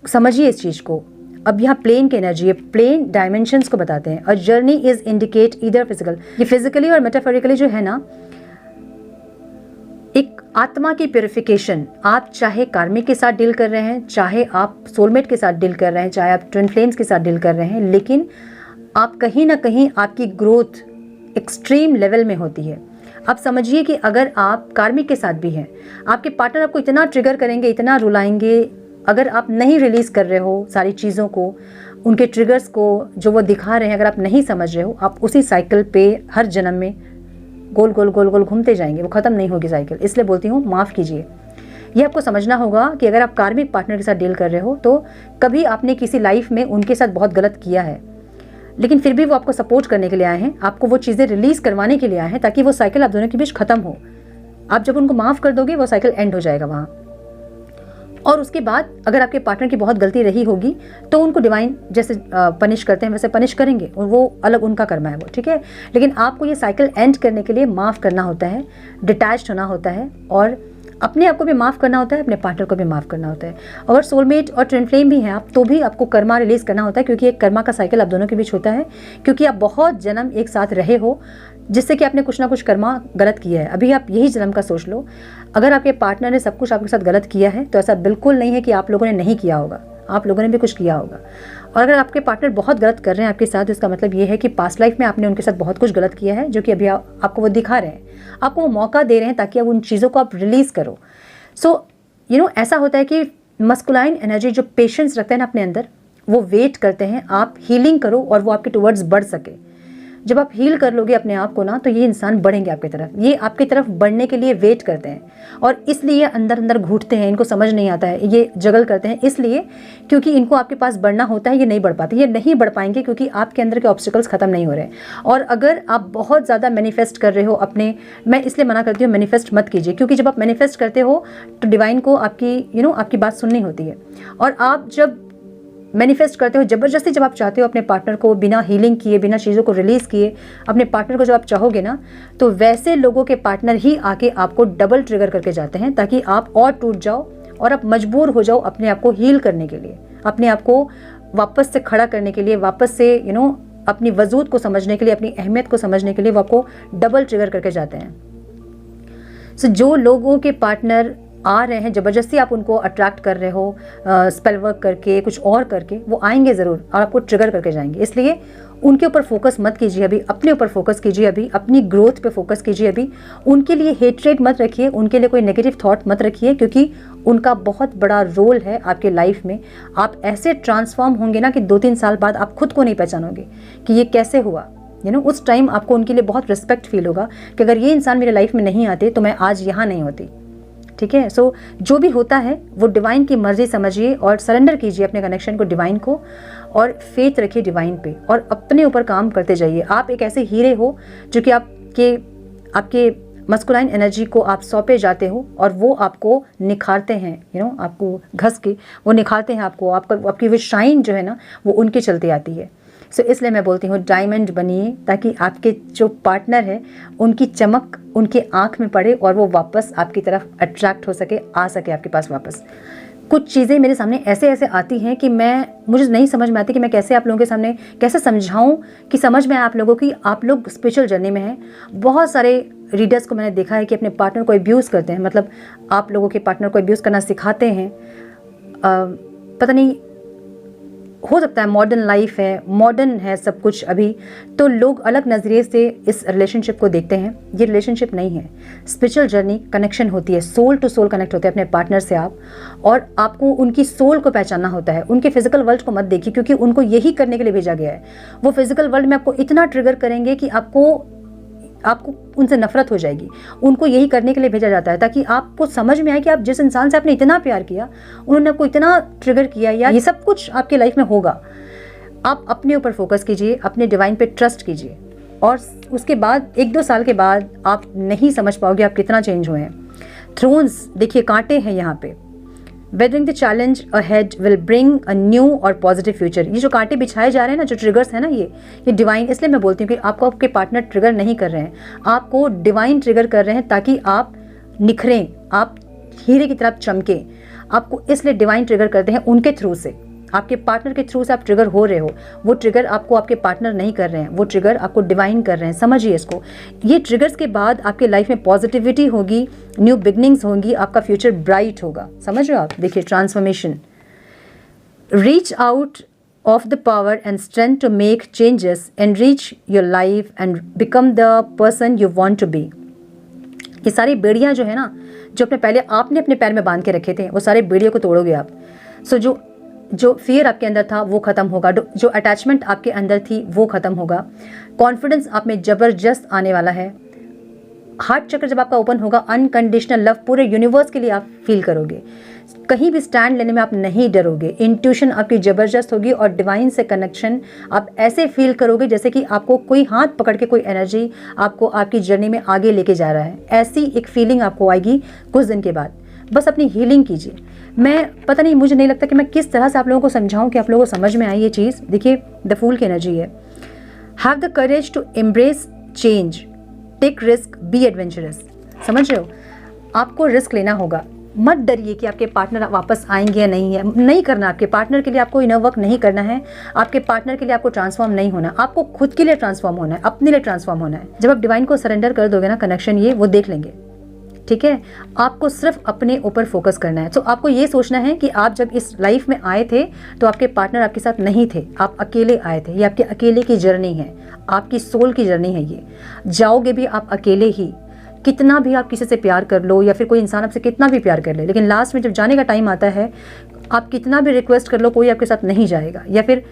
Speaker 1: समझिए इस चीज़ को। अब यहाँ प्लेन की एनर्जी है, प्लेन डायमेंशंस को बताते हैं। और journey is indicate either physical, ये फिजिकली और मेटाफोरिकली जो है ना, एक आत्मा की प्योरिफिकेशन। आप चाहे कार्मिक के साथ डील कर रहे हैं, चाहे आप सोलमेट के साथ डील कर रहे हैं, चाहे आप ट्विन फ्लेम्स के साथ डील कर रहे हैं, लेकिन आप कहीं ना कहीं आपकी ग्रोथ एक्सट्रीम लेवल में होती है। आप समझिए कि अगर आप कार्मिक के साथ भी हैं, आपके पार्टनर आपको इतना ट्रिगर करेंगे, इतना रुलाएंगे, अगर आप नहीं रिलीज़ कर रहे हो सारी चीज़ों को, उनके ट्रिगर्स को जो वो दिखा रहे हैं, अगर आप नहीं समझ रहे हो, आप उसी साइकिल पे हर जन्म में गोल गोल गोल गोल घूमते जाएंगे, वो ख़त्म नहीं होगी साइकिल। इसलिए बोलती हूँ माफ़ कीजिए। ये आपको समझना होगा कि अगर आप कार्मिक पार्टनर के साथ डील कर रहे हो तो कभी आपने किसी लाइफ में उनके साथ बहुत गलत किया है, लेकिन फिर भी वो आपको सपोर्ट करने के लिए आए हैं, आपको वो चीज़ें रिलीज़ करवाने के लिए आए हैं, ताकि वो साइकिल आप दोनों के बीच ख़त्म हो। आप जब उनको माफ़ कर दोगे वो साइकिल एंड हो जाएगा वहाँ। और उसके बाद अगर आपके पार्टनर की बहुत गलती रही होगी तो उनको डिवाइन जैसे पनिश करते हैं वैसे पनिश करेंगे, और वो अलग उनका कर्म है वो, ठीक है। लेकिन आपको ये साइकिल एंड करने के लिए माफ़ करना होता है, डिटैच्ड होना होता है, और अपने आप को भी माफ़ करना होता है, अपने पार्टनर को भी माफ़ करना होता है। अगर सोलमेट और ट्विन फ्लेम भी हैं आप, तो भी आपको कर्मा रिलीज़ करना होता है, क्योंकि एक कर्मा का साइकिल आप दोनों के बीच होता है, क्योंकि आप बहुत जन्म एक साथ रहे हो, जिससे कि आपने कुछ ना कुछ कर्मा गलत किया है। अभी आप यही जन्म का सोच लो, अगर आपके पार्टनर ने सब कुछ आपके साथ गलत किया है तो ऐसा बिल्कुल नहीं है कि आप लोगों ने नहीं किया होगा, आप लोगों ने भी कुछ किया होगा। और अगर आपके पार्टनर बहुत गलत कर रहे हैं आपके साथ, तो इसका मतलब ये है कि पास्ट लाइफ में आपने उनके साथ बहुत कुछ गलत किया है, जो कि अभी आपको वो दिखा रहे हैं, आपको वो मौका दे रहे हैं ताकि आप उन चीज़ों को आप रिलीज़ करो। सो ऐसा होता है कि मस्कुलाइन एनर्जी जो पेशेंस रखते हैं ना अपने अंदर, वो वेट करते हैं आप हीलिंग करो और वो आपके टुवर्ड्स बढ़ सके। जब आप हील कर लोगे अपने आप को ना, तो ये इंसान बढ़ेंगे आपकी तरफ, ये आपकी तरफ बढ़ने के लिए वेट करते हैं, और इसलिए अंदर अंदर घुटते हैं, इनको समझ नहीं आता है, ये जगल करते हैं इसलिए क्योंकि इनको आपके पास बढ़ना होता है, ये नहीं बढ़ पाते, ये नहीं बढ़ पाएंगे क्योंकि आपके अंदर के ऑब्स्टिकल्स खत्म नहीं हो रहे। और अगर आप बहुत ज़्यादा मैनिफेस्ट कर रहे हो अपने, मैं इसलिए मना करती हूँ मैनिफेस्ट मत कीजिए, क्योंकि जब आप मैनिफेस्ट करते हो तो डिवाइन को आपकी आपकी बात सुननी होती है। और आप जब मैनिफेस्ट करते हो ज़बरदस्ती, जब आप चाहते हो अपने पार्टनर को बिना हीलिंग किए, बिना चीज़ों को रिलीज़ किए अपने पार्टनर को जब आप चाहोगे ना, तो वैसे लोगों के पार्टनर ही आके आपको डबल ट्रिगर करके जाते हैं, ताकि आप और टूट जाओ और आप मजबूर हो जाओ अपने आप को हील करने के लिए, अपने आप को वापस से खड़ा करने के लिए, वापस से अपनी वजूद को समझने के लिए, अपनी अहमियत को समझने के लिए वो आपको डबल ट्रिगर करके जाते हैं। सो जो लोगों के पार्टनर आ रहे हैं ज़बरदस्ती, आप उनको अट्रैक्ट कर रहे हो स्पेल वर्क करके, कुछ और करके, वो आएंगे ज़रूर और आपको ट्रिगर करके जाएंगे। इसलिए उनके ऊपर फोकस मत कीजिए अभी, अपने ऊपर फोकस कीजिए अभी, अपनी ग्रोथ पे फोकस कीजिए अभी। उनके लिए हेट्रेड मत रखिए, उनके लिए कोई नेगेटिव थॉट मत रखिए, क्योंकि उनका बहुत बड़ा रोल है आपके लाइफ में। आप ऐसे ट्रांसफॉर्म होंगे ना कि 2-3 साल बाद आप खुद को नहीं पहचानोगे कि ये कैसे हुआ। उस टाइम आपको उनके लिए बहुत रिस्पेक्ट फील होगा कि अगर ये इंसान मेरे लाइफ में नहीं आते तो मैं आज यहाँ नहीं होती। ठीक है। सो जो भी होता है वो डिवाइन की मर्जी समझिए और सरेंडर कीजिए अपने कनेक्शन को डिवाइन को, और फेथ रखिए डिवाइन पे, और अपने ऊपर काम करते जाइए। आप एक ऐसे हीरे हो जो कि आपके मस्कुलाइन एनर्जी को आप सौंपे जाते हो और वो आपको निखारते हैं, आपको घस के वो निखारते हैं आपको, आपकी वो शाइन जो है ना वो उनके चलते आती है। सो इसलिए मैं बोलती हूँ डायमंड बनिए, ताकि आपके जो पार्टनर है उनकी चमक उनके आँख में पड़े और वो वापस आपकी तरफ अट्रैक्ट हो सके, आ सके आपके पास वापस। कुछ चीज़ें मेरे सामने ऐसे ऐसे आती हैं कि मुझे नहीं समझ में आती कि मैं कैसे आप लोगों के सामने कैसे समझाऊं कि समझ में आए आप लोगों की, आप लोग स्पिरिचुअल जर्नी में हैं। बहुत सारे रीडर्स को मैंने देखा है कि अपने पार्टनर को अब्यूज़ करते हैं, मतलब आप लोगों के पार्टनर को अब्यूज़ करना सिखाते हैं। पता नहीं, हो सकता है मॉडर्न लाइफ है, मॉडर्न है सब कुछ अभी, तो लोग अलग नज़रिए से इस रिलेशनशिप को देखते हैं। ये रिलेशनशिप नहीं है। स्पिरिचुअल जर्नी कनेक्शन होती है, सोल टू सोल कनेक्ट होते हैं अपने पार्टनर से आप, और आपको उनकी सोल को पहचानना होता है। उनके फिजिकल वर्ल्ड को मत देखिए, क्योंकि उनको यही करने के लिए भेजा गया है। वो फिजिकल वर्ल्ड में आपको इतना ट्रिगर करेंगे कि आपको उनसे नफरत हो जाएगी। उनको यही करने के लिए भेजा जाता है ताकि आपको समझ में आए कि आप जिस इंसान से आपने इतना प्यार किया, उन्होंने आपको इतना ट्रिगर किया, या ये सब कुछ आपकी लाइफ में होगा। आप अपने ऊपर फोकस कीजिए, अपने डिवाइन पे ट्रस्ट कीजिए, और उसके बाद 1-2 साल के बाद आप नहीं समझ पाओगे आप कितना चेंज हुए हैं। थ्रोन्स देखिए, कांटे हैं यहाँ पे। Weathering the challenge ahead will bring a new और पॉजिटिव फ्यूचर। ये जो कांटे बिछाए जा रहे हैं ना, जो ट्रिगर्स है ना, ये डिवाइन, इसलिए मैं बोलती हूँ कि आपको आपके पार्टनर ट्रिगर नहीं कर रहे हैं, आपको डिवाइन ट्रिगर कर रहे हैं ताकि आप निखरें, आप हीरे की तरफ चमके। आपको इसलिए डिवाइन ट्रिगर करते हैं उनके थ्रू से, आपके पार्टनर के थ्रू से आप ट्रिगर हो रहे हो। वो ट्रिगर आपको आपके पार्टनर नहीं कर रहे हैं, वो ट्रिगर आपको डिवाइन कर रहे हैं। समझिए इसको। ये ट्रिगर्स के बाद आपके लाइफ में पॉजिटिविटी होगी, न्यू बिगनिंग्स होंगी, आपका फ्यूचर ब्राइट होगा। समझ रहे हो आप? देखिए, transformation. Reach out of the power and strength to make changes and reach your life and become the person you want to be. ये सारी बेड़ियाँ जो है ना, जो आपने अपने पैर में बांध के रखे थे, वो सारे बेड़ियों को तोड़ोगे आप। सो जो फियर आपके अंदर था वो खत्म होगा, जो अटैचमेंट आपके अंदर थी वो खत्म होगा। कॉन्फिडेंस आप में जबरदस्त आने वाला है। हार्ट चक्र जब आपका ओपन होगा, अनकंडीशनल लव पूरे यूनिवर्स के लिए आप फील करोगे। कहीं भी स्टैंड लेने में आप नहीं डरोगे। इंट्यूशन आपकी जबरदस्त होगी, और डिवाइन से कनेक्शन आप ऐसे फील करोगे जैसे कि आपको कोई हाथ पकड़ के कोई एनर्जी आपको आपकी जर्नी में आगे लेके जा रहा है। ऐसी एक फीलिंग आपको आएगी कुछ दिन के बाद। बस अपनी हीलिंग कीजिए। पता नहीं, मुझे नहीं लगता कि मैं किस तरह से आप लोगों को समझाऊं कि आप लोगों को समझ में आए ये चीज़। देखिए, द फूल की एनर्जी है। Have the courage to embrace change, take risk, be adventurous. समझ रहे हो? आपको रिस्क लेना होगा। मत डरिए कि आपके पार्टनर वापस आएंगे या नहीं है। नहीं करना, आपके पार्टनर के लिए आपको इनर वर्क नहीं करना है। आपके पार्टनर के लिए आपको ट्रांसफॉर्म नहीं होना, आपको खुद के लिए ट्रांसफॉर्म होना है, अपने लिए ट्रांसफॉर्म होना है। जब आप डिवाइन को सरेंडर कर दोगे ना, कनेक्शन ये वो देख लेंगे। ठीक है, आपको सिर्फ अपने ऊपर फोकस करना है। तो आपको ये सोचना है कि आप जब इस लाइफ में आए थे तो आपके पार्टनर आपके साथ नहीं थे, आप अकेले आए थे। ये आपके अकेले की जर्नी है, आपकी सोल की जर्नी है। ये जाओगे भी आप अकेले ही। कितना भी आप किसी से प्यार कर लो, या फिर कोई इंसान आपसे कितना भी प्यार कर ले, लेकिन लास्ट में जब जाने का टाइम आता है, आप कितना भी रिक्वेस्ट कर लो, कोई आपके साथ नहीं जाएगा। या फिर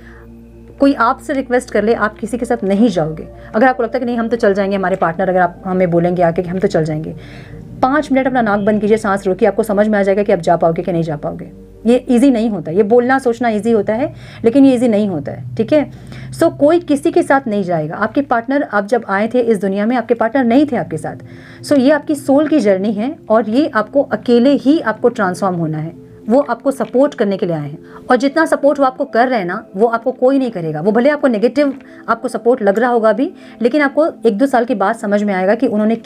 Speaker 1: कोई आपसे रिक्वेस्ट कर ले, आप किसी के साथ नहीं जाओगे। अगर आपको लगता है कि नहीं हम तो चल जाएंगे, हमारे पार्टनर अगर आप हमें बोलेंगे आके कि हम तो चल जाएंगे, 5 मिनट अपना नाक बंद कीजिए, सांस रोकिए, आपको समझ में आ जाएगा कि आप जा पाओगे कि नहीं जा पाओगे। ये इजी नहीं होता। ये बोलना सोचना इजी होता है, लेकिन ये इजी नहीं होता है। ठीक है, सो कोई किसी के साथ नहीं जाएगा। आपके पार्टनर, आप जब आए थे इस दुनिया में, आपके पार्टनर नहीं थे आपके साथ। सो ये आपकी सोल की जर्नी है, और ये आपको अकेले ही आपको ट्रांसफॉर्म होना है। वो आपको सपोर्ट करने के लिए आए हैं, और जितना सपोर्ट वो आपको कर रहे हैं ना, वो आपको कोई नहीं करेगा। वो भले आपको नेगेटिव आपको सपोर्ट लग रहा होगा अभी, लेकिन आपको 1-2 साल के बाद समझ में आएगा कि उन्होंने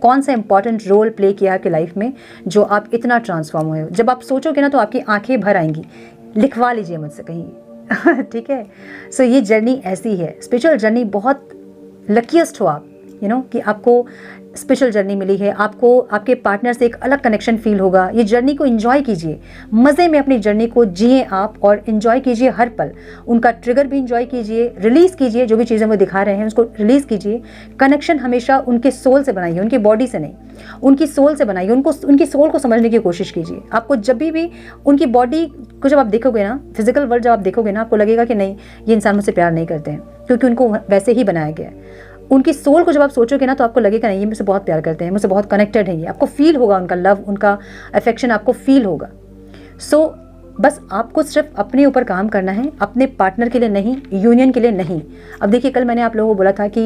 Speaker 1: कौन सा इंपॉर्टेंट रोल प्ले किया आपकी लाइफ में, जो आप इतना ट्रांसफॉर्म हुए हो। जब आप सोचोगे ना, तो आपकी आंखें भर आएंगी। लिखवा लीजिए मुझसे कहीं। ठीक है, सो ये जर्नी ऐसी है। स्पिरिचुअल जर्नी, बहुत लकीएस्ट हो आप, कि आपको स्पेशल जर्नी मिली है। आपको आपके पार्टनर से एक अलग कनेक्शन फील होगा। ये जर्नी को एंजॉय कीजिए, मज़े में अपनी जर्नी को जिए आप, और एंजॉय कीजिए हर पल। उनका ट्रिगर भी एंजॉय कीजिए, रिलीज़ कीजिए। जो भी चीज़ें वो दिखा रहे हैं उसको रिलीज़ कीजिए। कनेक्शन हमेशा उनके सोल से बनाइए, उनकी बॉडी से नहीं, उनकी सोल से बनाइए। उनकी सोल को समझने की कोशिश कीजिए। आपको जब भी उनकी बॉडी को जब आप देखोगे ना, फिजिकल वर्ल्ड जब आप देखोगे ना, आपको लगेगा कि नहीं, ये इंसान मुझसे प्यार नहीं करते हैं, क्योंकि उनको वैसे ही बनाया गया है। उनकी सोल को जब आप सोचोगे ना, तो आपको लगेगा नहीं, ये मुझसे बहुत प्यार करते हैं, मुझसे बहुत कनेक्टेड है। ये आपको फील होगा, उनका लव, उनका अफेक्शन आपको फील होगा। सो बस आपको सिर्फ अपने ऊपर काम करना है, अपने पार्टनर के लिए नहीं, यूनियन के लिए नहीं। अब देखिए, कल मैंने आप लोगों को बोला था कि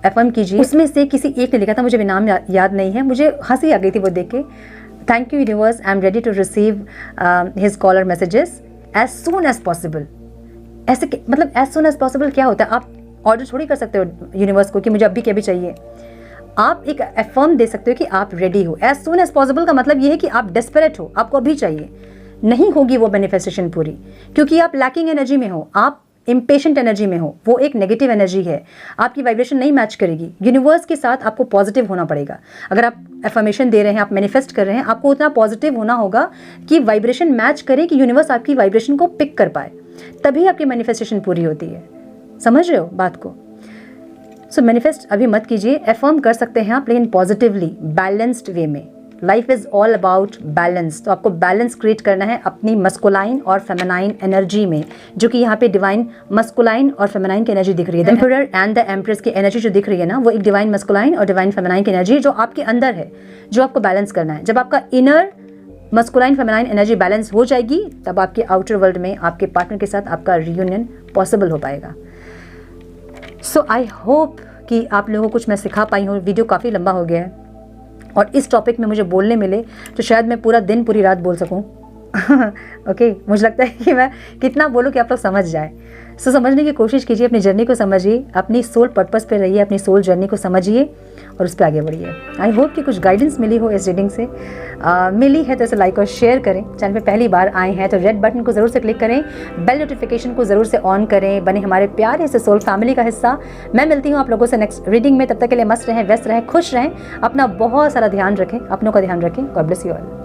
Speaker 1: एफएम कीजिए, उसमें से किसी एक ने लिखा था, मुझे भी नाम याद नहीं है, मुझे हंसी आ गई थी वो देख के। Thank you universe, I am ready to receive his caller messages as soon as possible. ऐसे मतलब एज सून एज पॉसिबल क्या होता है? आप ऑर्डर थोड़ी कर सकते हो यूनिवर्स को कि मुझे अभी के अभी चाहिए। आप एक अफर्म दे सकते हो कि आप रेडी हो। एज सून एज पॉसिबल का मतलब ये है कि आप डेस्परेट हो, आपको अभी चाहिए। नहीं होगी वो मैनिफेस्टेशन पूरी, क्योंकि आप लैकिंग एनर्जी में हो, आप इम्पेशेंट एनर्जी में हो, वो एक नेगेटिव एनर्जी है, आपकी वाइब्रेशन नहीं मैच करेगी। यूनिवर्स के साथ आपको पॉजिटिव होना पड़ेगा। अगर आप एफर्मेशन दे रहे हैं, आप मैनिफेस्ट कर रहे हैं, आपको उतना पॉजिटिव होना होगा कि वाइब्रेशन मैच करे, कि यूनिवर्स आपकी वाइब्रेशन को पिक कर पाए, तभी आपकी मैनिफेस्टेशन पूरी होती है। समझ रहे हो बात को? सो मैनिफेस्ट अभी मत कीजिए, एफर्म कर सकते हैं आप, लेकिन पॉजिटिवली, बैलेंस्ड वे में। Life is all about balance. तो आपको बैलेंस क्रिएट करना है अपनी मस्कुलाइन और फेमिनाइन एनर्जी में, जो कि यहाँ पे डिवाइन मस्कुलाइन और फेमिनाइन की एनर्जी दिख रही है। The emperor and the empress की एनर्जी जो दिख रही है ना, वो एक डिवाइन मस्कुलाइन और डिवाइन फेमिनाइन की एनर्जी जो आपके अंदर है, जो आपको बैलेंस करना है। जब आपका inner masculine feminine energy balance हो जाएगी, तब आपके आउटर वर्ल्ड में आपके पार्टनर के साथ आपका रियूनियन पॉसिबल हो पाएगा। सो आई होप कि आप लोगों को कुछ मैं सिखा पाई हूँ। वीडियो काफ़ी लंबा हो गया है और इस टॉपिक में मुझे बोलने मिले तो शायद मैं पूरा दिन पूरी रात बोल सकूं। ओके, मुझे लगता है कि मैं कितना बोलूं कि आप लोग समझ जाए। सो समझने की कोशिश कीजिए, अपनी जर्नी को समझिए, अपनी सोल पर्पस पे रहिए, अपनी सोल जर्नी को समझिए और उस पर आगे बढ़िए। आई होप कि कुछ गाइडेंस मिली हो इस रीडिंग से। मिली है तो इसे लाइक और शेयर करें। चैनल पे पहली बार आए हैं तो रेड बटन को ज़रूर से क्लिक करें, बेल नोटिफिकेशन को ज़रूर से ऑन करें, बने हमारे प्यारे से सोल फैमिली का हिस्सा। मैं मिलती हूँ आप लोगों से नेक्स्ट रीडिंग में। तब तक के लिए मस्त रहें, व्यस्त रहें, खुश रहें, अपना बहुत सारा ध्यान रखें, अपनों का ध्यान रखें। God bless you all.